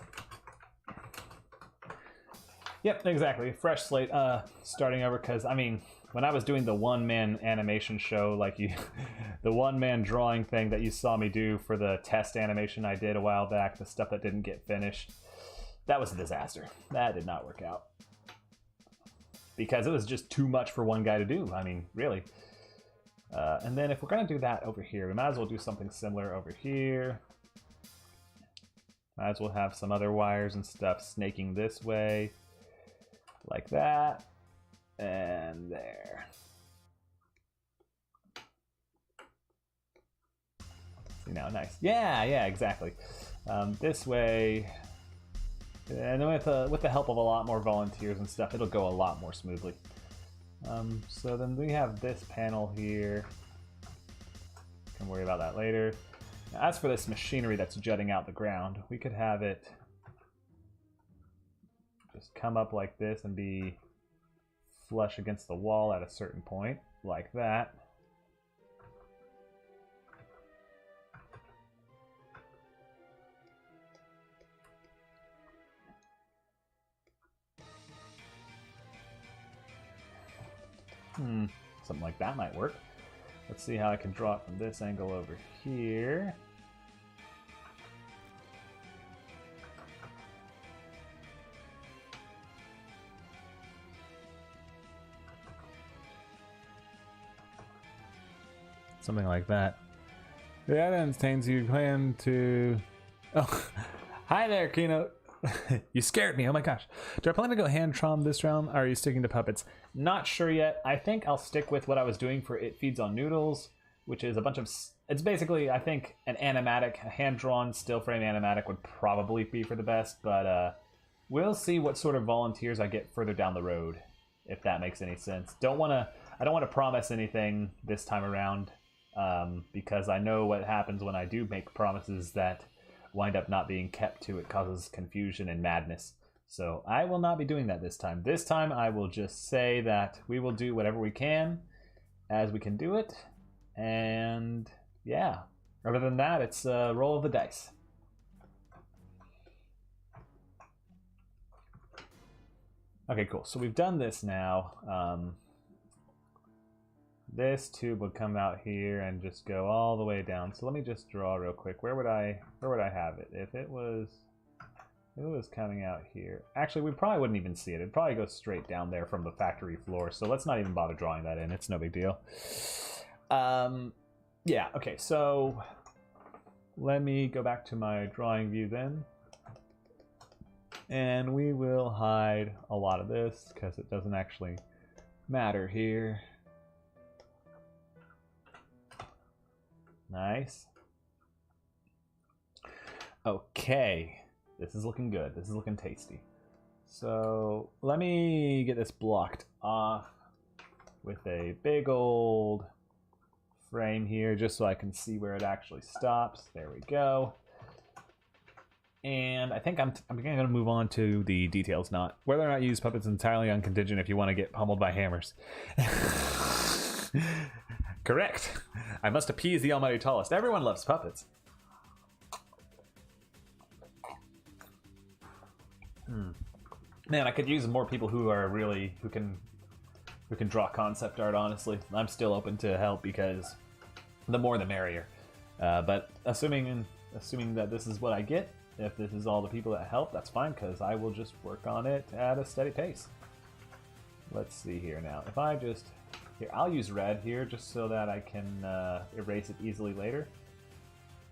Yep, exactly. Fresh slate, starting over, because, I mean, when I was doing the one-man animation show, like the one-man drawing thing that you saw me do for the test animation I did a while back, the stuff that didn't get finished, that was a disaster. That did not work out. Because it was just too much for one guy to do, I mean, really. And then if we're going to do that over here, we might as well do something similar over here. Might as well have some other wires and stuff snaking this way, like that, and there. See now, nice. Yeah, exactly. This way, and then with the help of a lot more volunteers and stuff, it'll go a lot more smoothly. So then we have this panel here. Can worry about that later. Now, as for this machinery that's jutting out the ground, we could have it just come up like this and be flush against the wall at a certain point, like that. Something like that might work. Let's see how I can draw it from this angle over here. Something like that. That entertains you plan to... Oh, hi there, Keynote. You scared me, oh my gosh. Do I plan to go hand trom this round, or are you sticking to puppets? Not sure yet. I think I'll stick with what I was doing for It Feeds on Noodles, which is a bunch of... It's basically, I think, an animatic, a hand-drawn still frame animatic would probably be for the best, but we'll see what sort of volunteers I get further down the road, if that makes any sense. I don't want to promise anything this time around, because I know what happens when I do make promises that wind up not being kept to. It causes confusion and madness. So I will not be doing that this time. This time I will just say that we will do whatever we can as we can do it. And yeah, other than that, it's a roll of the dice. Okay, cool. So we've done this now. This tube would come out here and just go all the way down. So let me just draw real quick. Where would I have it? If it was coming out here. Actually, we probably wouldn't even see it. It'd probably go straight down there from the factory floor. So let's not even bother drawing that in. It's no big deal. Yeah, okay, so let me go back to my drawing view then. And we will hide a lot of this because it doesn't actually matter here. Nice. Okay, this is looking good. This is looking tasty. So let me get this blocked off with a big old frame here just so I can see where it actually stops. There we go. And I think I'm going to move on to the details. Not whether or not you use puppets entirely on contingent if you want to get pummeled by hammers. Correct. I must appease the almighty tallest. Everyone loves puppets. Man, I could use more people who are really who can draw concept art. Honestly, I'm still open to help because the more the merrier. But assuming that this is what I get, if this is all the people that help, that's fine because I will just work on it at a steady pace. Let's see here now. If I just here, I'll use red here just so that I can erase it easily later.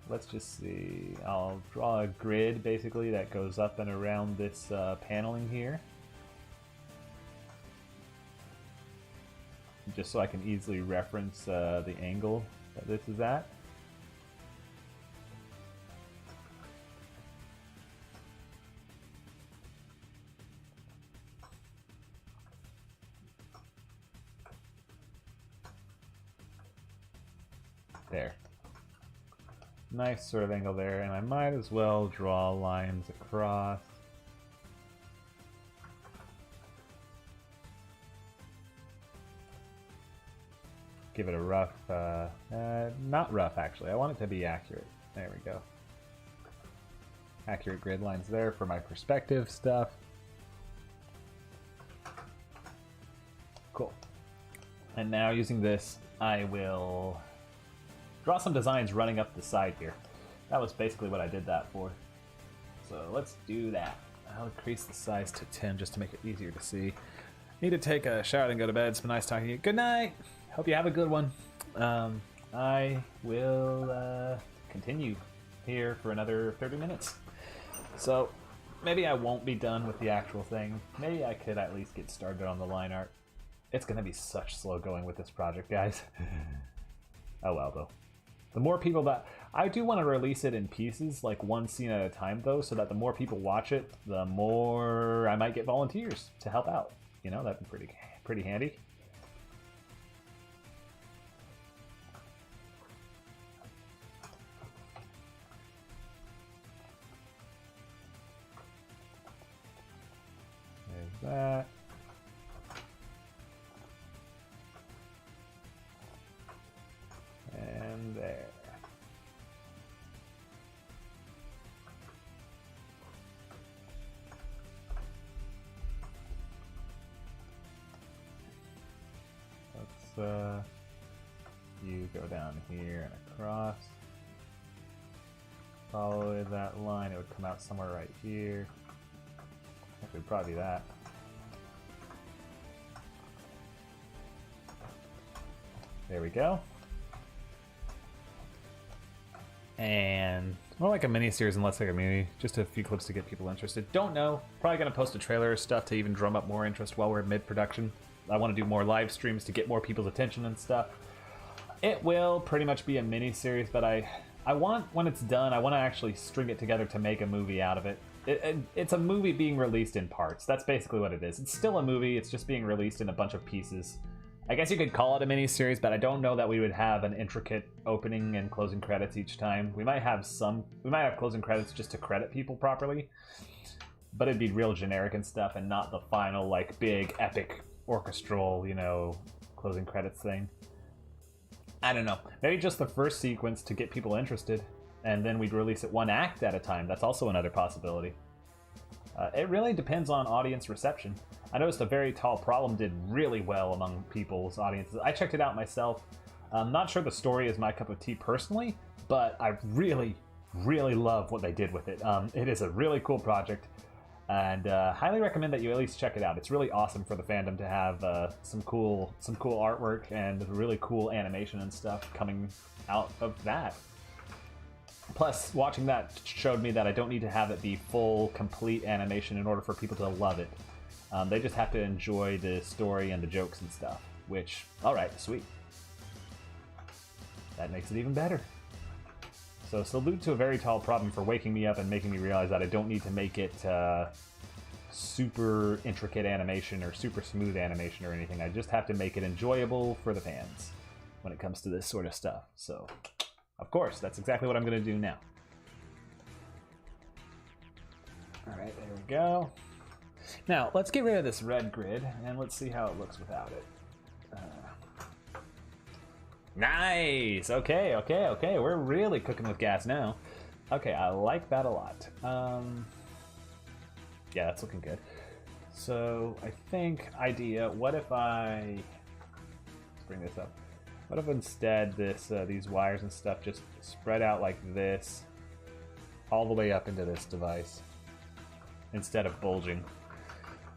Let's just see. I'll draw a grid basically that goes up and around this paneling here. Just so I can easily reference the angle that this is at. There. Nice sort of angle there, and I might as well draw lines across. Give it a rough, not rough actually, I want it to be accurate. There we go. Accurate grid lines there for my perspective stuff. Cool. And now using this, I will draw some designs running up the side here. That was basically what I did that for. So let's do that. I'll increase the size to 10 just to make it easier to see. Need to take a shower and go to bed. It's been nice talking to you. Good night. Hope you have a good one. I will continue here for another 30 minutes. So maybe I won't be done with the actual thing. Maybe I could at least get started on the line art. It's going to be such slow going with this project, guys. Oh well, though. The more people that... I do want to release it in pieces, like one scene at a time, though, so that the more people watch it, the more I might get volunteers to help out. You know, that'd be pretty handy. There's that. And there. you go down here and across. Follow that line, it would come out somewhere right here. Actually, probably that. There we go. And more like a mini-series and less like a movie. Just a few clips to get people interested. Don't know. Probably going to post a trailer or stuff to even drum up more interest while we're mid-production. I want to do more live streams to get more people's attention and stuff. It will pretty much be a mini-series, but I want, when it's done, I want to actually string it together to make a movie out of it. It's a movie being released in parts. That's basically what it is. It's still a movie, it's just being released in a bunch of pieces. I guess you could call it a mini-series, but I don't know that we would have an intricate opening and closing credits each time. We might have closing credits just to credit people properly, but it'd be real generic and stuff and not the final, like, big, epic, orchestral, you know, closing credits thing. I don't know. Maybe just the first sequence to get people interested, and then we'd release it one act at a time. That's also another possibility. It really depends on audience reception. I noticed A Very Tall Problem did really well among people's audiences. I checked it out myself. I'm not sure the story is my cup of tea personally, but I really, really love what they did with it. It is a really cool project, and highly recommend that you at least check it out. It's really awesome for the fandom to have some cool artwork and really cool animation and stuff coming out of that. Plus, watching that showed me that I don't need to have it be full, complete animation in order for people to love it. They just have to enjoy the story and the jokes and stuff, which, alright, sweet. That makes it even better. So salute to A Very Tall Problem for waking me up and making me realize that I don't need to make it super intricate animation or super smooth animation or anything. I just have to make it enjoyable for the fans when it comes to this sort of stuff. So, of course, that's exactly what I'm going to do now. Alright, there we go. Now, let's get rid of this red grid, and let's see how it looks without it. Nice! Okay. We're really cooking with gas now. Okay, I like that a lot. Yeah, that's looking good. So, I think, what if let's bring this up. What if instead these wires and stuff just spread out like this, all the way up into this device, instead of bulging?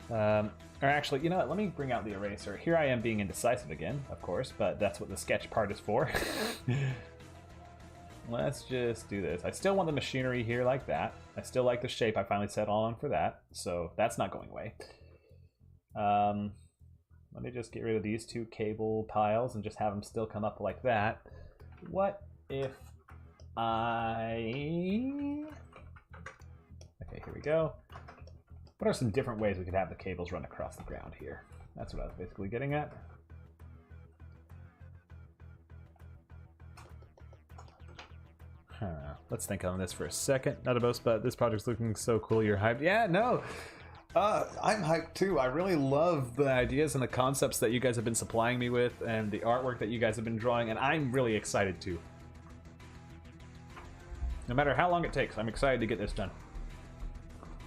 Or actually, you know what, let me bring out the eraser. Here I am being indecisive again, of course, but that's what the sketch part is for. Let's just do this. I still want the machinery here like that. I still like the shape I finally settled on for that, so that's not going away. Let me just get rid of these two cable piles and just have them still come up like that. What if okay, here we go. What are some different ways we could have the cables run across the ground here? That's what I was basically getting at. Let's think on this for a second. Not a boast, but this project's looking so cool. You're hyped. Yeah, no. I'm hyped too. I really love the ideas and the concepts that you guys have been supplying me with and the artwork that you guys have been drawing, and I'm really excited too. No matter how long it takes, I'm excited to get this done.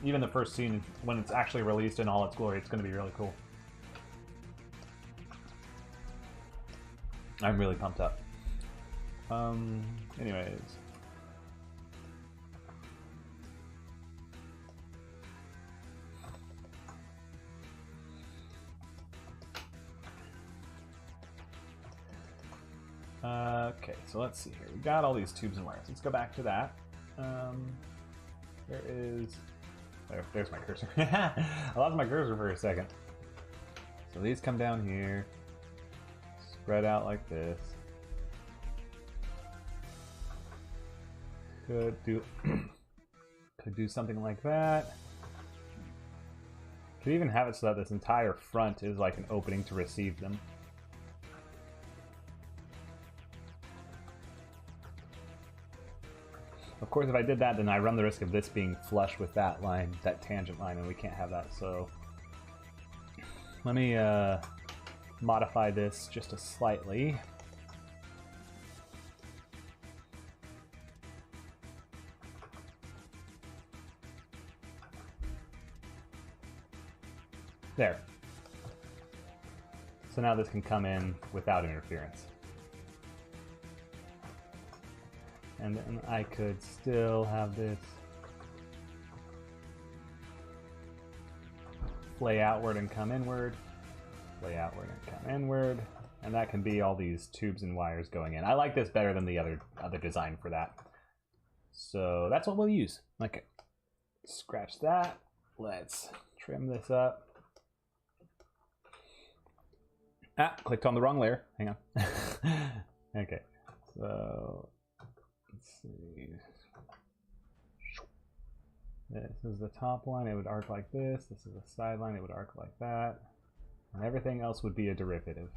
Even the first scene, when it's actually released in all its glory, it's going to be really cool. I'm really pumped up. Anyways. Okay, so let's see here. We got all these tubes and wires. Let's go back to that. There's my cursor. I lost my cursor for a second. So these come down here, spread out like this. Could do something like that. Could even have it so that this entire front is like an opening to receive them. Of course, if I did that, then I run the risk of this being flush with that line, that tangent line, and we can't have that. So let me modify this just a slightly. There. So now this can come in without interference. And then I could still have this flay outward and come inward, flay outward and come inward, and that can be all these tubes and wires going in. I like this better than the other design for that. So that's what we'll use. Okay, scratch that. Let's trim this up. Ah, clicked on the wrong layer. Hang on. Okay, so let's see. This is the top line, it would arc like this. This is the sideline, it would arc like that. And everything else would be a derivative.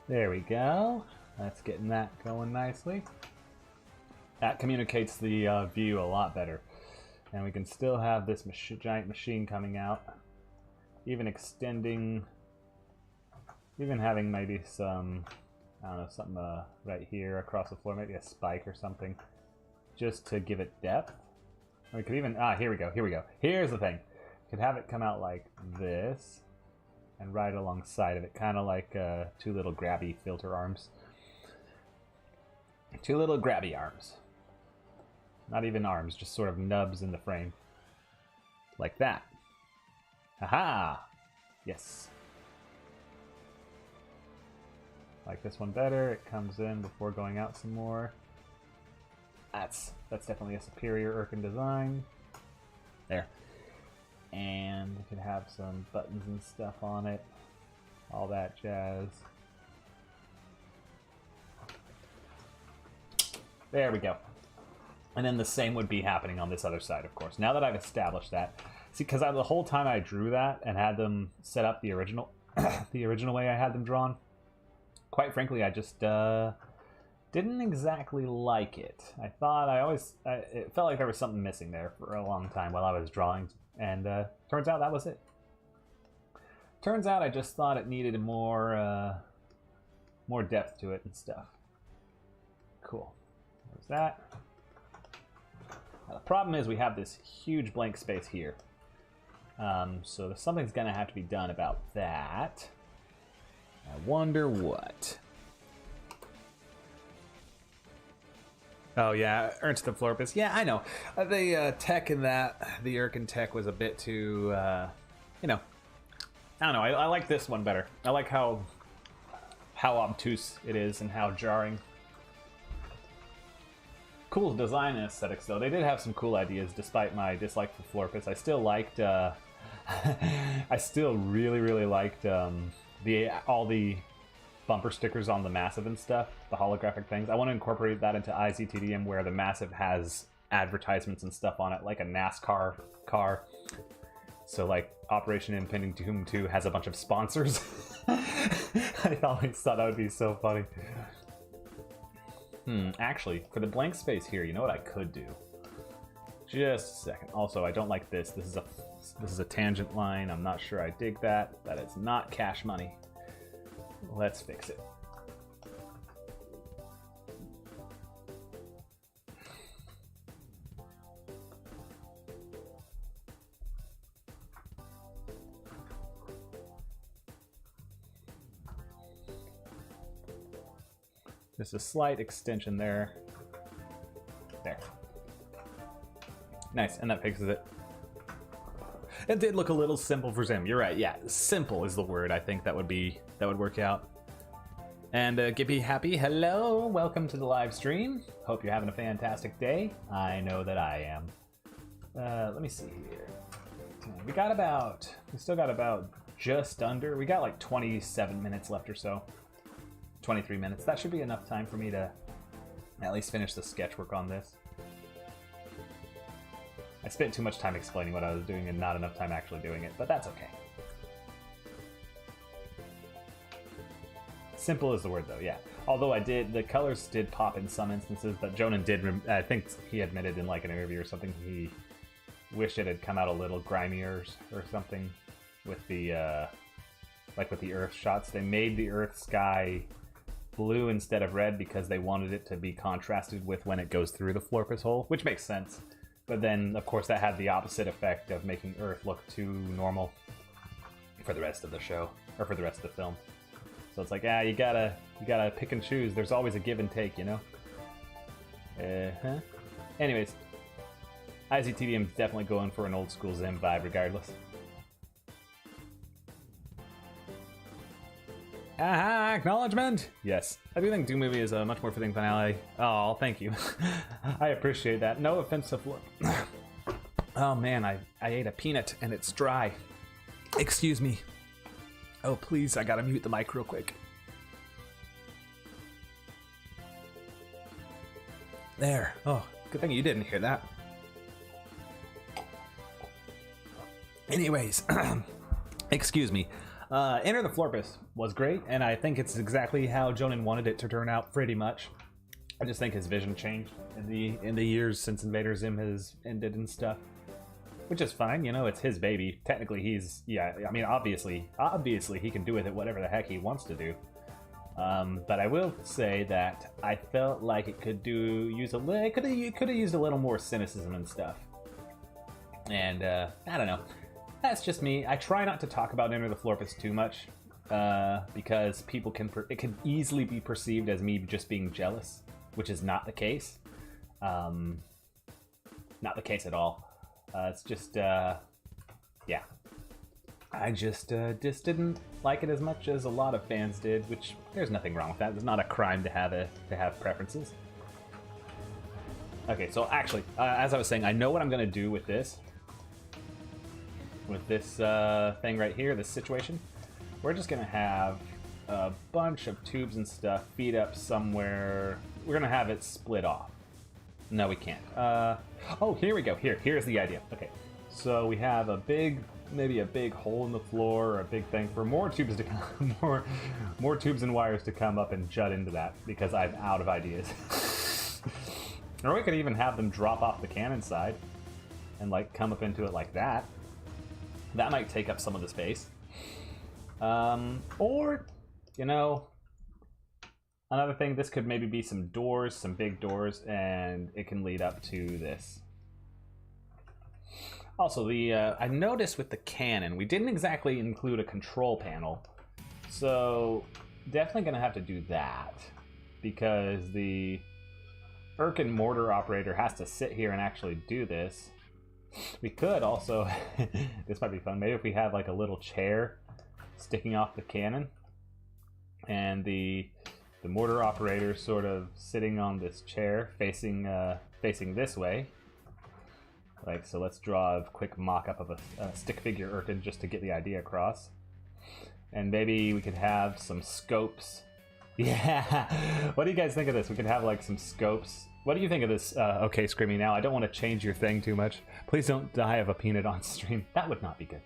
There we go. That's getting that going nicely. That communicates the view a lot better. And we can still have this giant machine coming out. Even extending, even having maybe some, I don't know, something right here across the floor, maybe a spike or something, just to give it depth. Or we could even, here we go, here we go. Here's the thing. Could have it come out like this, and right alongside of it, kind of like two little grabby filter arms. Two little grabby arms. Not even arms, just sort of nubs in the frame. Like that. Haha! Yes. Like this one better, it comes in before going out some more. That's definitely a superior Irken design. There. And we could have some buttons and stuff on it. All that jazz. There we go. And then the same would be happening on this other side, of course. Now that I've established that. See, because the whole time I drew that and had them set up the original the original way I had them drawn, quite frankly, I just didn't exactly like it. I thought it felt like there was something missing there for a long time while I was drawing. And turns out that was it. Turns out I just thought it needed more depth to it and stuff. Cool. There's that. Now, the problem is we have this huge blank space here. So something's going to have to be done about that. I wonder what. Oh yeah, Ernst the Florpus. Yeah, I know. The tech in that, the Irken tech was a bit too, you know, I don't know. I like this one better. I like how obtuse it is and how jarring. Cool design and aesthetics, though. They did have some cool ideas, despite my dislike for Florpus. I still liked, I still really liked all the bumper stickers on the Massive and stuff, the holographic things. I want to incorporate that into IZTDM, where the Massive has advertisements and stuff on it, like a NASCAR car. So, like, Operation Impending Doom 2 has a bunch of sponsors. I always thought that would be so funny. Actually, for the blank space here, you know what I could do? Just a second. Also, I don't like this. This is a tangent line. I'm not sure I dig that. That is not cash money. Let's fix it. Just a slight extension there. There. Nice, and that fixes it. It did look a little simple for Zim. You're right. Yeah, simple is the word. I think that would work out. And Gippy Happy, hello, welcome to the live stream. Hope you're having a fantastic day. I know that I am. Let me see here. We still got about just under. We got like 27 minutes left or so. 23 minutes. That should be enough time for me to at least finish the sketch work on this. I spent too much time explaining what I was doing and not enough time actually doing it, but that's okay. Simple is the word, though, yeah. Although the colors did pop in some instances, but Jonan did, I think he admitted in like an interview or something, he wished it had come out a little grimier or something. with the like with the Earth shots. They made the Earth sky blue instead of red because they wanted it to be contrasted with when it goes through the Florpus hole, which makes sense. But then, of course, that had the opposite effect of making Earth look too normal for the rest of the show, or for the rest of the film. So it's like, you gotta pick and choose. There's always a give and take, you know? Anyways, IZTDM's definitely going for an old school Zim vibe regardless. Aha, acknowledgement! Yes, I do think Doom Movie is a much more fitting finale. Oh, thank you. I appreciate that. No offensive look. Oh man, I ate a peanut and it's dry. Excuse me. Oh please, I gotta mute the mic real quick. There. Oh, good thing you didn't hear that. Anyways, excuse me. Enter the Florpus was great, and I think it's exactly how Jonan wanted it to turn out, pretty much. I just think his vision changed in the years since Invader Zim has ended and stuff, which is fine. You know, it's his baby. Technically, I mean, obviously, he can do with it whatever the heck he wants to do. But I will say that I felt like it could have used a little more cynicism and stuff. And I don't know. That's just me. I try not to talk about Enter the Florpus too much, because people it can easily be perceived as me just being jealous, which is not the case. Not the case at all. It's just, yeah. I just didn't like it as much as a lot of fans did, which there's nothing wrong with that. It's not a crime to have preferences. Okay, so actually, as I was saying, I know what I'm gonna do with this. With this thing right here, this situation. We're just gonna have a bunch of tubes and stuff feed up somewhere. We're gonna have it split off. No, we can't. Oh, here we go. Here's the idea. Okay, so we have maybe a big hole in the floor, or a big thing for more tubes to come, more tubes and wires to come up and jut into that, because I'm out of ideas. Or we could even have them drop off the cannon side and like come up into it like that. That might take up some of the space. Or, you know, another thing, this could maybe be some doors, some big doors, and it can lead up to this. Also, I noticed with the cannon, we didn't exactly include a control panel. So, definitely going to have to do that. Because the Irken mortar operator has to sit here and actually do this. We could also, this might be fun, maybe if we have like a little chair sticking off the cannon, and the mortar operator sort of sitting on this chair facing this way. Like, so let's draw a quick mock-up of a stick figure Irken just to get the idea across. And maybe we could have some scopes. Yeah, what do you guys think of this? We could have like some scopes. What do you think of this? Okay, Screaming Now, I don't want to change your thing too much. Please don't die of a peanut on stream. That would not be good.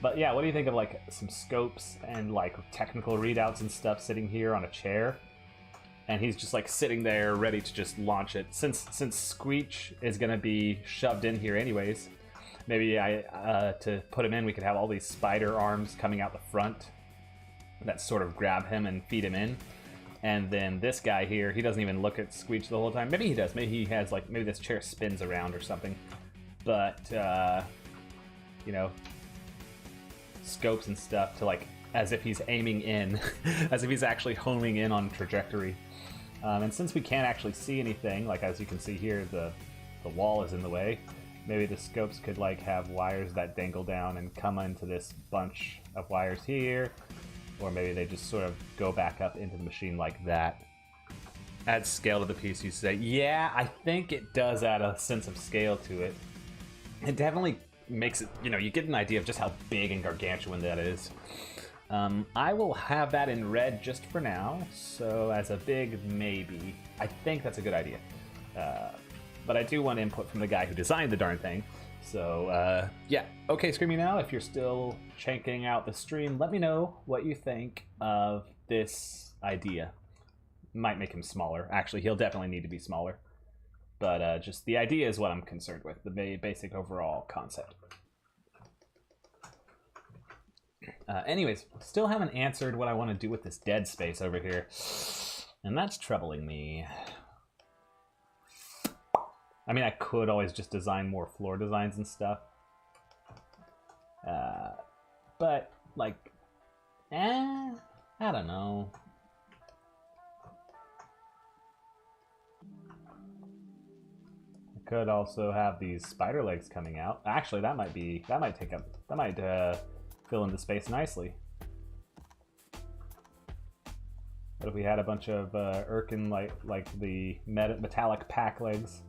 But yeah, what do you think of like some scopes and like technical readouts and stuff sitting here on a chair? And he's just like sitting there ready to just launch it. Since Screech is going to be shoved in here anyways, maybe to put him in, we could have all these spider arms coming out the front that sort of grab him and feed him in. And then this guy here, he doesn't even look at Squeech the whole time. Maybe he does. Maybe he has like, maybe this chair spins around or something. But, you know, scopes and stuff to like, as if he's aiming in, as if he's actually homing in on trajectory. And since we can't actually see anything, like as you can see here, the wall is in the way. Maybe the scopes could like have wires that dangle down and come into this bunch of wires here. Or maybe they just sort of go back up into the machine like that. Add scale to the piece, you say. Yeah, I think it does add a sense of scale to it. It definitely makes it, you know, you get an idea of just how big and gargantuan that is. I will have that in red just for now, so as a big maybe. I think that's a good idea. But I do want input from the guy who designed the darn thing. So, yeah. Okay, Screaming Now, if you're still checking out the stream, let me know what you think of this idea. Might make him smaller. Actually, he'll definitely need to be smaller. But just the idea is what I'm concerned with, the basic overall concept. Anyways, still haven't answered what I want to do with this dead space over here. And that's troubling me. I mean, I could always just design more floor designs and stuff. But, like, I don't know. I could also have these spider legs coming out. Actually, that might fill in the space nicely. What if we had a bunch of Irken, like the metallic pack legs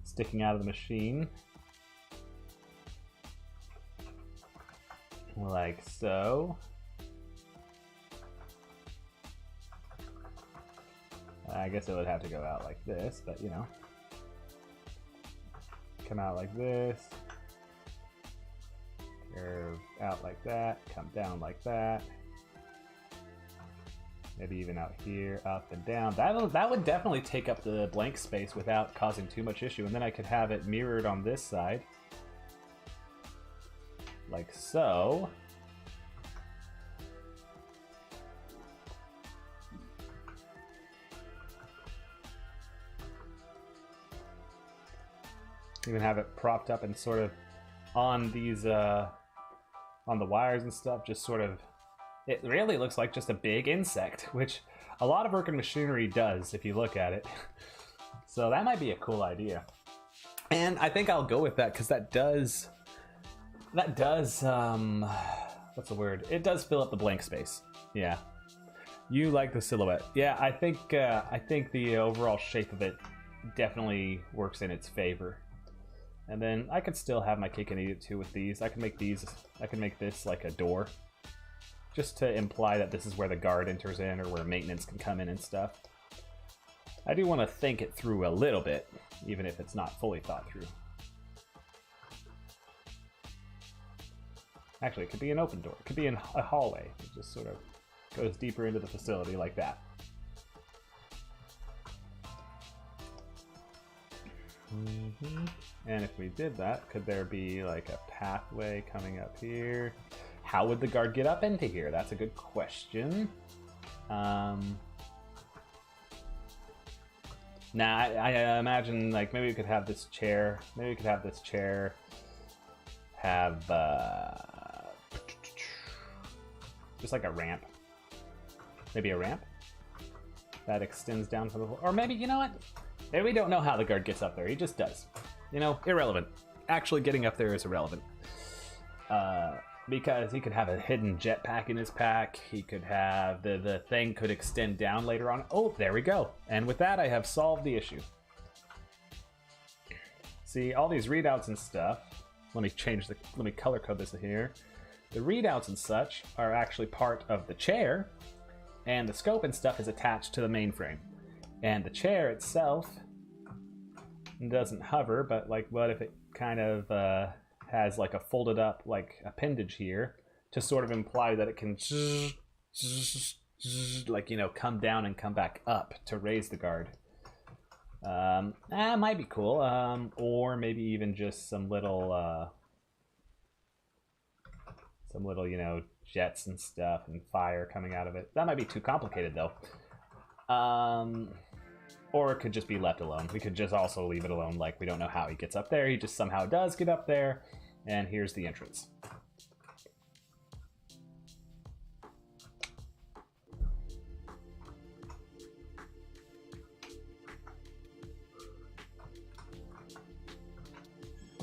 sticking out of the machine? Like so. I guess it would have to go out like this, but you know. Come out like this. Curve out like that. Come down like that. Maybe even out here, up and down. That would definitely take up the blank space without causing too much issue. And then I could have it mirrored on this side. Like so. Even have it propped up and sort of on these, on the wires and stuff, just sort of, it really looks like just a big insect, which a lot of working machinery does if you look at it. So that might be a cool idea. And I think I'll go with that because that does, what's the word? It does fill up the blank space. Yeah. You like the silhouette. Yeah, I think the overall shape of it definitely works in its favor. And then I could still have my cake and eat it too with these. I can make this like a door. Just to imply that this is where the guard enters in or where maintenance can come in and stuff. I do want to think it through a little bit, even if it's not fully thought through. Actually, it could be an open door. It could be in a hallway. It just sort of goes deeper into the facility like that. And if we did that, could there be like a pathway coming up here? How would the guard get up into here? That's a good question. Nah, I imagine like maybe we could have this chair. Maybe we could have this chair have just like a ramp. Maybe a ramp that extends down from the floor. Or maybe, you know what? Maybe we don't know how the guard gets up there. He just does. You know, irrelevant. Actually getting up there is irrelevant. Because he could have a hidden jetpack in his pack. He could have, the thing could extend down later on. Oh, there we go. And with that, I have solved the issue. See, all these readouts and stuff. Let me color code this here. The readouts and such are actually part of the chair. And the scope and stuff is attached to the mainframe. And the chair itself doesn't hover, but like what if it kind of has like a folded up like appendage here to sort of imply that it can like, you know, come down and come back up to raise the guard. That might be cool. Or maybe even just some little, you know, jets and stuff and fire coming out of it. That might be too complicated though. Or it could just be left alone. We could just also leave it alone, like we don't know how he gets up there. He just somehow does get up there, and here's the entrance.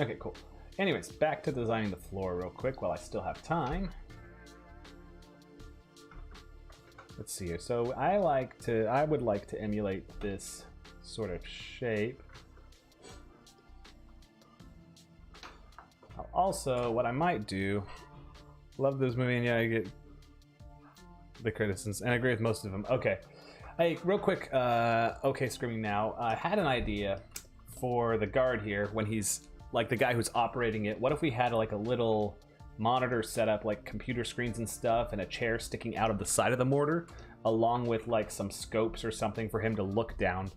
Okay, cool. Anyways, back to designing the floor real quick while I still have time. Let's see here. So I would like to emulate this sort of shape. Also, what I might do, love this movie, and yeah, I get the criticisms, and I agree with most of them. Okay, hey, real quick, okay, Screaming Now, I had an idea for the guard here when he's like the guy who's operating it. What if we had like a little monitor set up, like computer screens and stuff, and a chair sticking out of the side of the mortar, along with like some scopes or something for him to look down.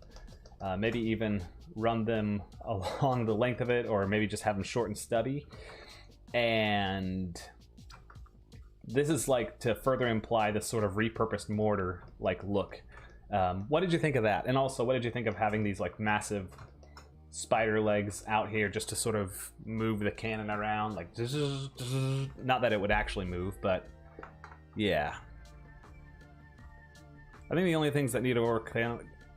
Maybe even run them along the length of it, or maybe just have them short and stubby. And this is like to further imply this sort of repurposed mortar like look. What did you think of that? And also, what did you think of having these like massive spider legs out here just to sort of move the cannon around? Like, not that it would actually move, but yeah. I think the only things that need to work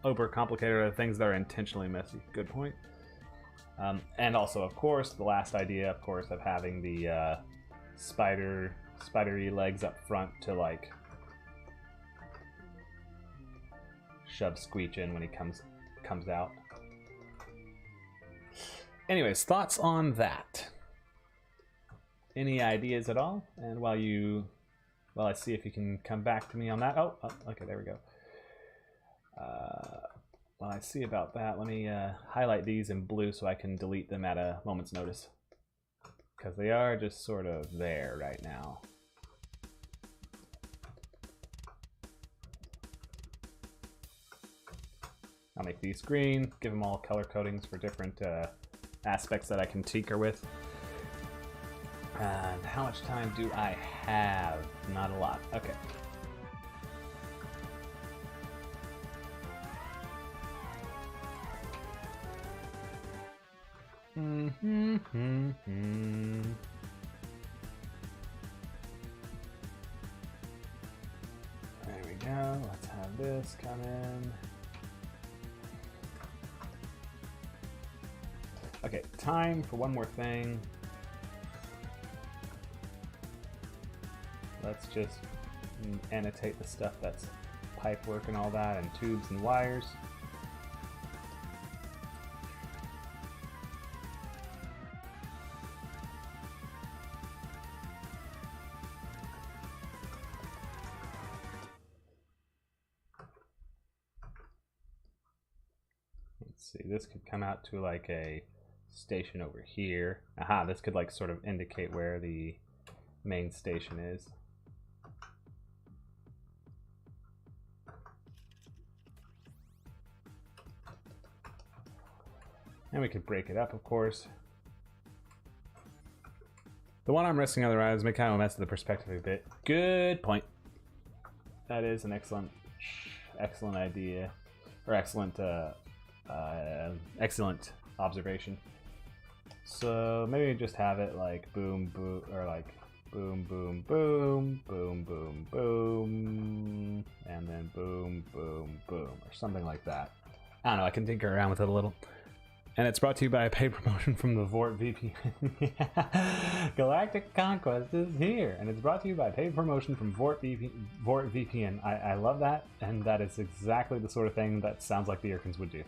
overcomplicated are the things that are intentionally messy. Good point. And also, of course, the last idea, of course, of having the spidery legs up front to like shove Squeech in when he comes out. Anyways, thoughts on that? Any ideas at all? And while I see if you can come back to me on that. Oh, okay, there we go. While I see about that, let me highlight these in blue so I can delete them at a moment's notice. Because they are just sort of there right now. I'll make these green, give them all color codings for different aspects that I can tinker with. And how much time do I have? Not a lot. Okay. There we go. Let's have this come in. Okay, time for one more thing. Let's just annotate the stuff that's pipe work and all that, and tubes and wires. Let's see, this could come out to like a station over here. Aha, this could like sort of indicate where the main station is. And we could break it up, of course. The one I'm resting on the rise may kind of mess with the perspective a bit. Good point. That is an excellent idea, or excellent observation. So maybe just have it like boom, boom, or like boom, boom, boom, boom, boom, boom, and then boom, boom, boom, or something like that. I don't know, I can tinker around with it a little. And it's brought to you by a paid promotion from the Vort VPN. Galactic Conquest is here, and it's brought to you by a paid promotion from Vort VPN. I love that, and that is exactly the sort of thing that sounds like the Irkans would do.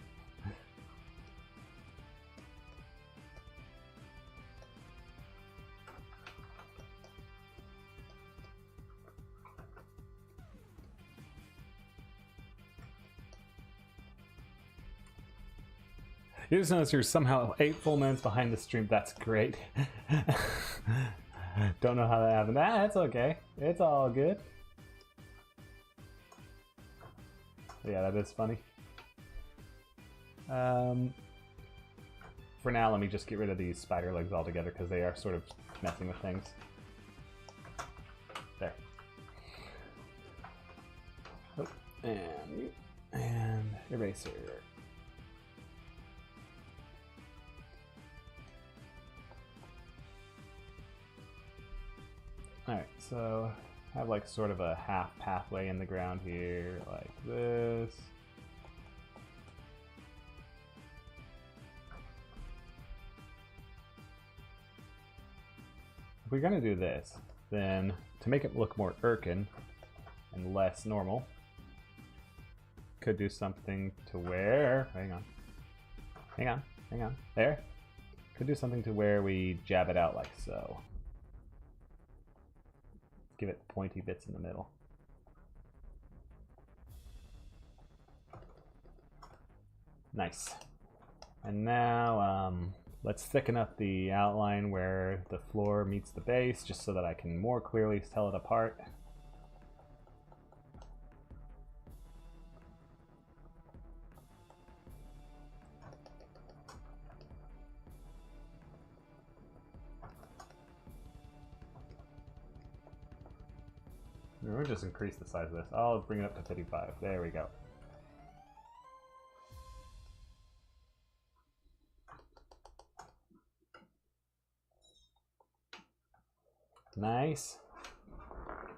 You just notice you're somehow 8 full minutes behind the stream. That's great. Don't know how that happened. That's okay. It's all good. Yeah, that is funny. For now, let me just get rid of these spider legs altogether because they are sort of messing with things. There. Oh, and eraser. Alright, so I have like sort of a half pathway in the ground here, like this. If we're gonna do this, then to make it look more Irkin and less normal, could do something to where, hang on, there. Could do something to where we jab it out like so. Give it pointy bits in the middle. Nice. And now let's thicken up the outline where the floor meets the base, just so that I can more clearly tell it apart. We'll just increase the size of this. I'll bring it up to 55. There we go. Nice.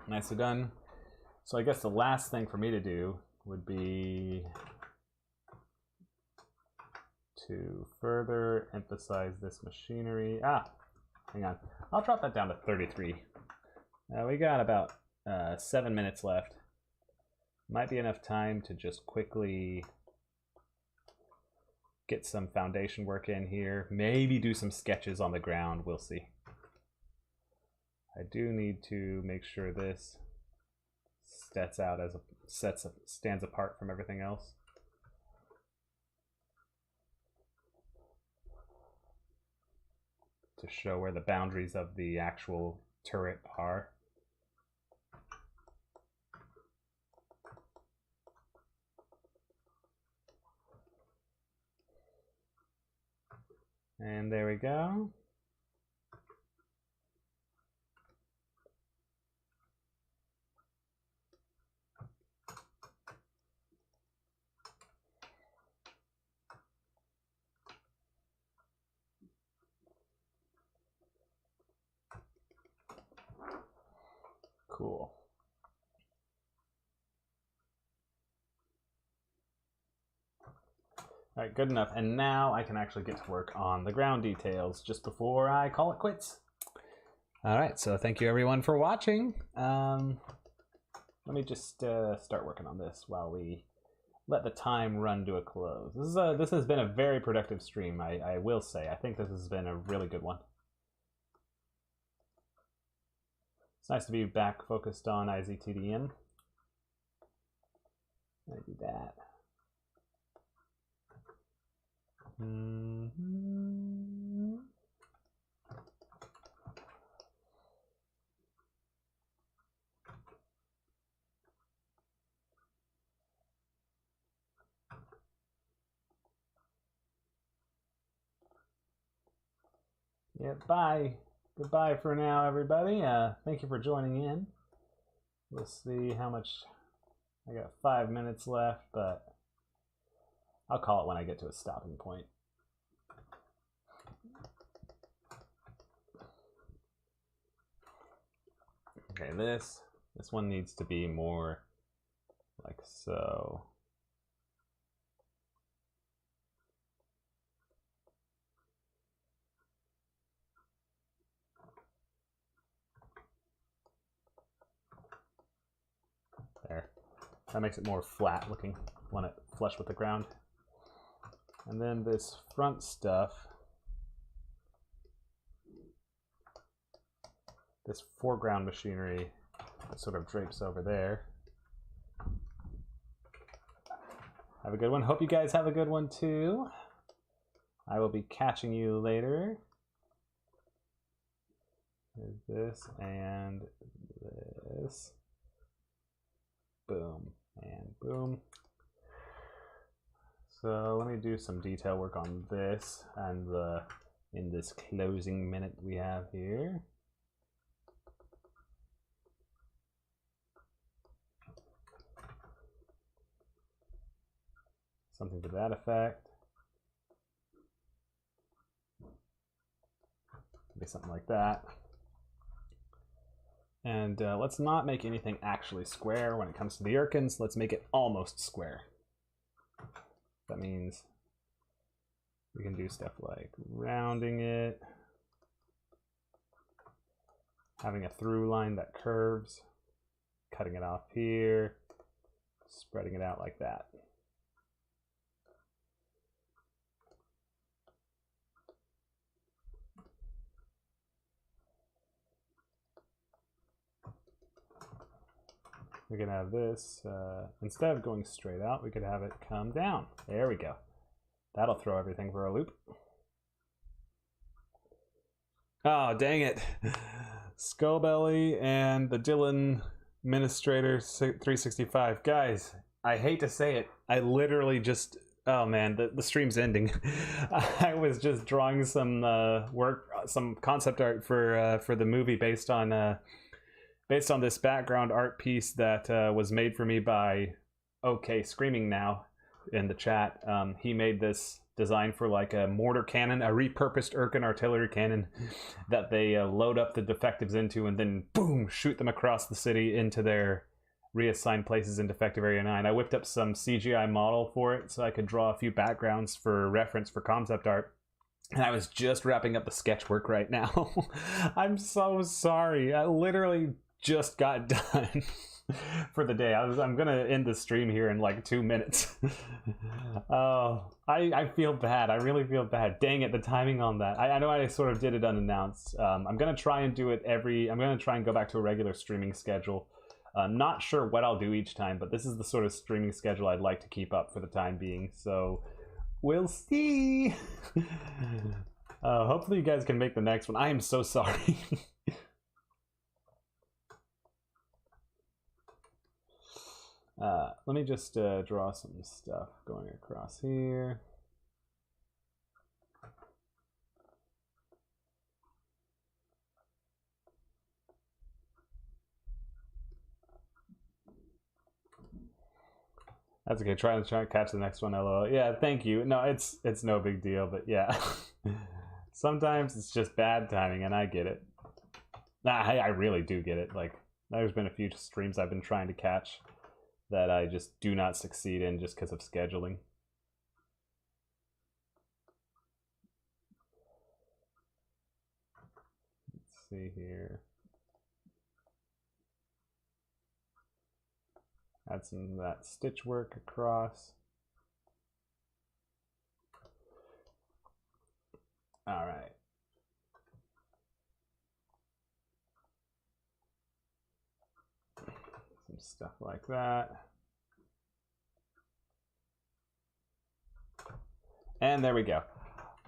Nicely done. So I guess the last thing for me to do would be to further emphasize this machinery. Hang on. I'll drop that down to 33. We got about 7 minutes left. Might be enough time to just quickly get some foundation work in here. Maybe do some sketches on the ground. We'll see. I do need to make sure this stands apart from everything else. To show where the boundaries of the actual turret are. And there we go. Cool. All right, good enough. And now I can actually get to work on the ground details just before I call it quits. All right, so thank you everyone for watching. Let me just start working on this while we let the time run to a close. This has been a very productive stream, I will say. I think this has been a really good one. It's nice to be back focused on IZTDM. I do that. Yeah, bye. Goodbye for now, everybody. Thank you for joining in. We'll see how much. I got 5 minutes left, but I'll call it when I get to a stopping point. Okay, this one needs to be more like so. There. That makes it more flat looking. Want it flush with the ground. And then this front stuff, this foreground machinery that sort of drapes over there. Have a good one. Hope you guys have a good one too. I will be catching you later. There's this and this. Boom and boom. So let me do some detail work on this and in this closing minute we have here. Something to that effect. Maybe something like that. And let's not make anything actually square when it comes to the Irkins. Let's make it almost square. That means we can do stuff like rounding it, having a through line that curves, cutting it off here, spreading it out like that. We can have this, instead of going straight out, we could have it come down. There we go. That'll throw everything for a loop. Oh, dang it. Skullbelly and the Dylan Administrator 365. Guys, I hate to say it. I literally just, oh man, the stream's ending. I was just drawing some work, some concept art for the movie based on based on this background art piece that was made for me by OK Screaming Now in the chat. He made this design for like a mortar cannon, a repurposed Irken artillery cannon that they load up the defectives into and then boom, shoot them across the city into their reassigned places in Defective Area 9. I whipped up some CGI model for it so I could draw a few backgrounds for reference for concept art. And I was just wrapping up the sketch work right now. I'm so sorry. I literally just got done for the day. I'm gonna end the stream here in like 2 minutes. Oh, I feel bad. I really feel bad. Dang it, the timing on that. I know I sort of did it unannounced. I'm gonna try and do it I'm gonna try and go back to a regular streaming schedule. Not sure what I'll do each time, but this is the sort of streaming schedule I'd like to keep up for the time being. So we'll see. Hopefully you guys can make the next one. I am so sorry. Let me just draw some stuff going across here. That's okay. Try to catch the next one. LOL. Yeah, thank you. No, it's no big deal, but yeah. Sometimes it's just bad timing, and I get it. I really do get it. Like, there's been a few streams I've been trying to catch that I just do not succeed in just because of scheduling. Let's see here. Add some of that stitch work across. All right. Some stuff like that. And there we go.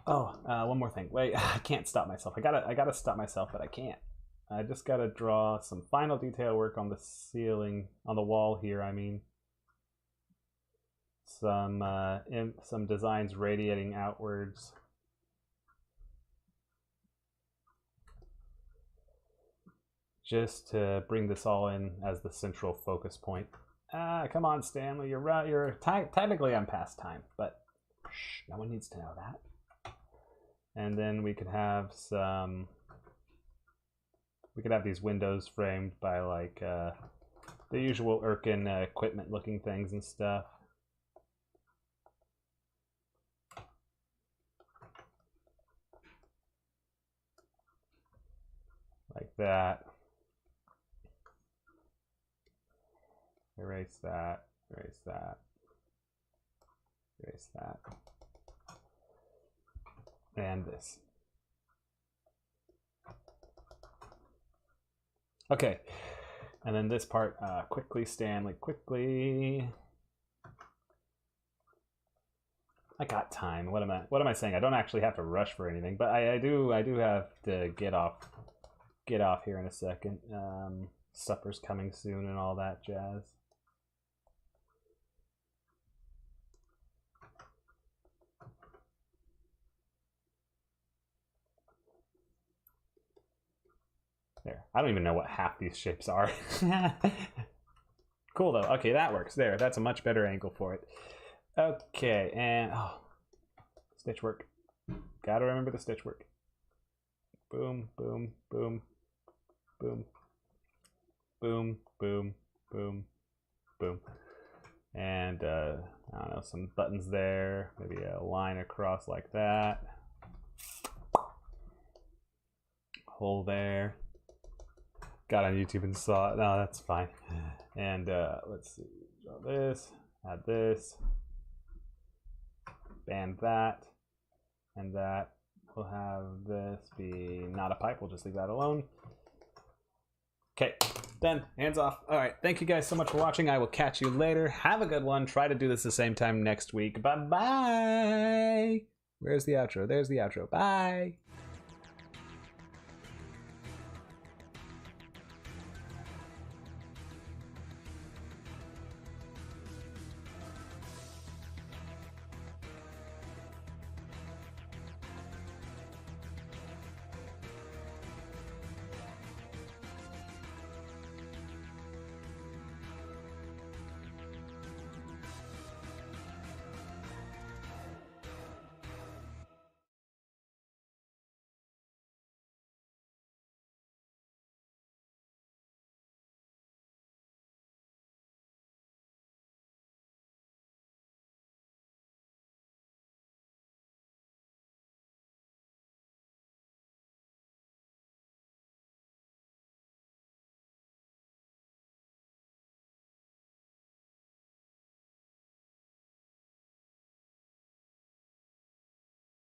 Oh, one more thing. Wait, I can't stop myself. I gotta stop myself, but I can't. I just gotta draw some final detail work on the ceiling, on the wall here. I mean, some designs radiating outwards. Just to bring this all in as the central focus point. Come on, Stanley, you're right. Technically I'm past time, but shh, no one needs to know that. And then we could have some. We could have these windows framed by like the usual Irken equipment looking things and stuff. Like that. Erase that, erase that, erase that. And this. Okay, and then this part, quickly, Stanley, quickly. I got time. What am I saying? I don't actually have to rush for anything, but I do have to get off here in a second. Supper's coming soon and all that jazz. There. I don't even know what half these shapes are. Cool though. Okay, that works. There. That's a much better angle for it. Okay, and stitch work. Gotta remember the stitch work. Boom, boom, boom, boom, boom, boom, boom, boom. And I don't know, some buttons there. Maybe a line across like that. Hole there. Got on YouTube and saw it. No, that's fine. And let's see. Draw this. Add this. Band that. And that. We'll have this be not a pipe. We'll just leave that alone. Okay. Done. Hands off. All right. Thank you guys so much for watching. I will catch you later. Have a good one. Try to do this the same time next week. Bye-bye. Where's the outro? There's the outro. Bye.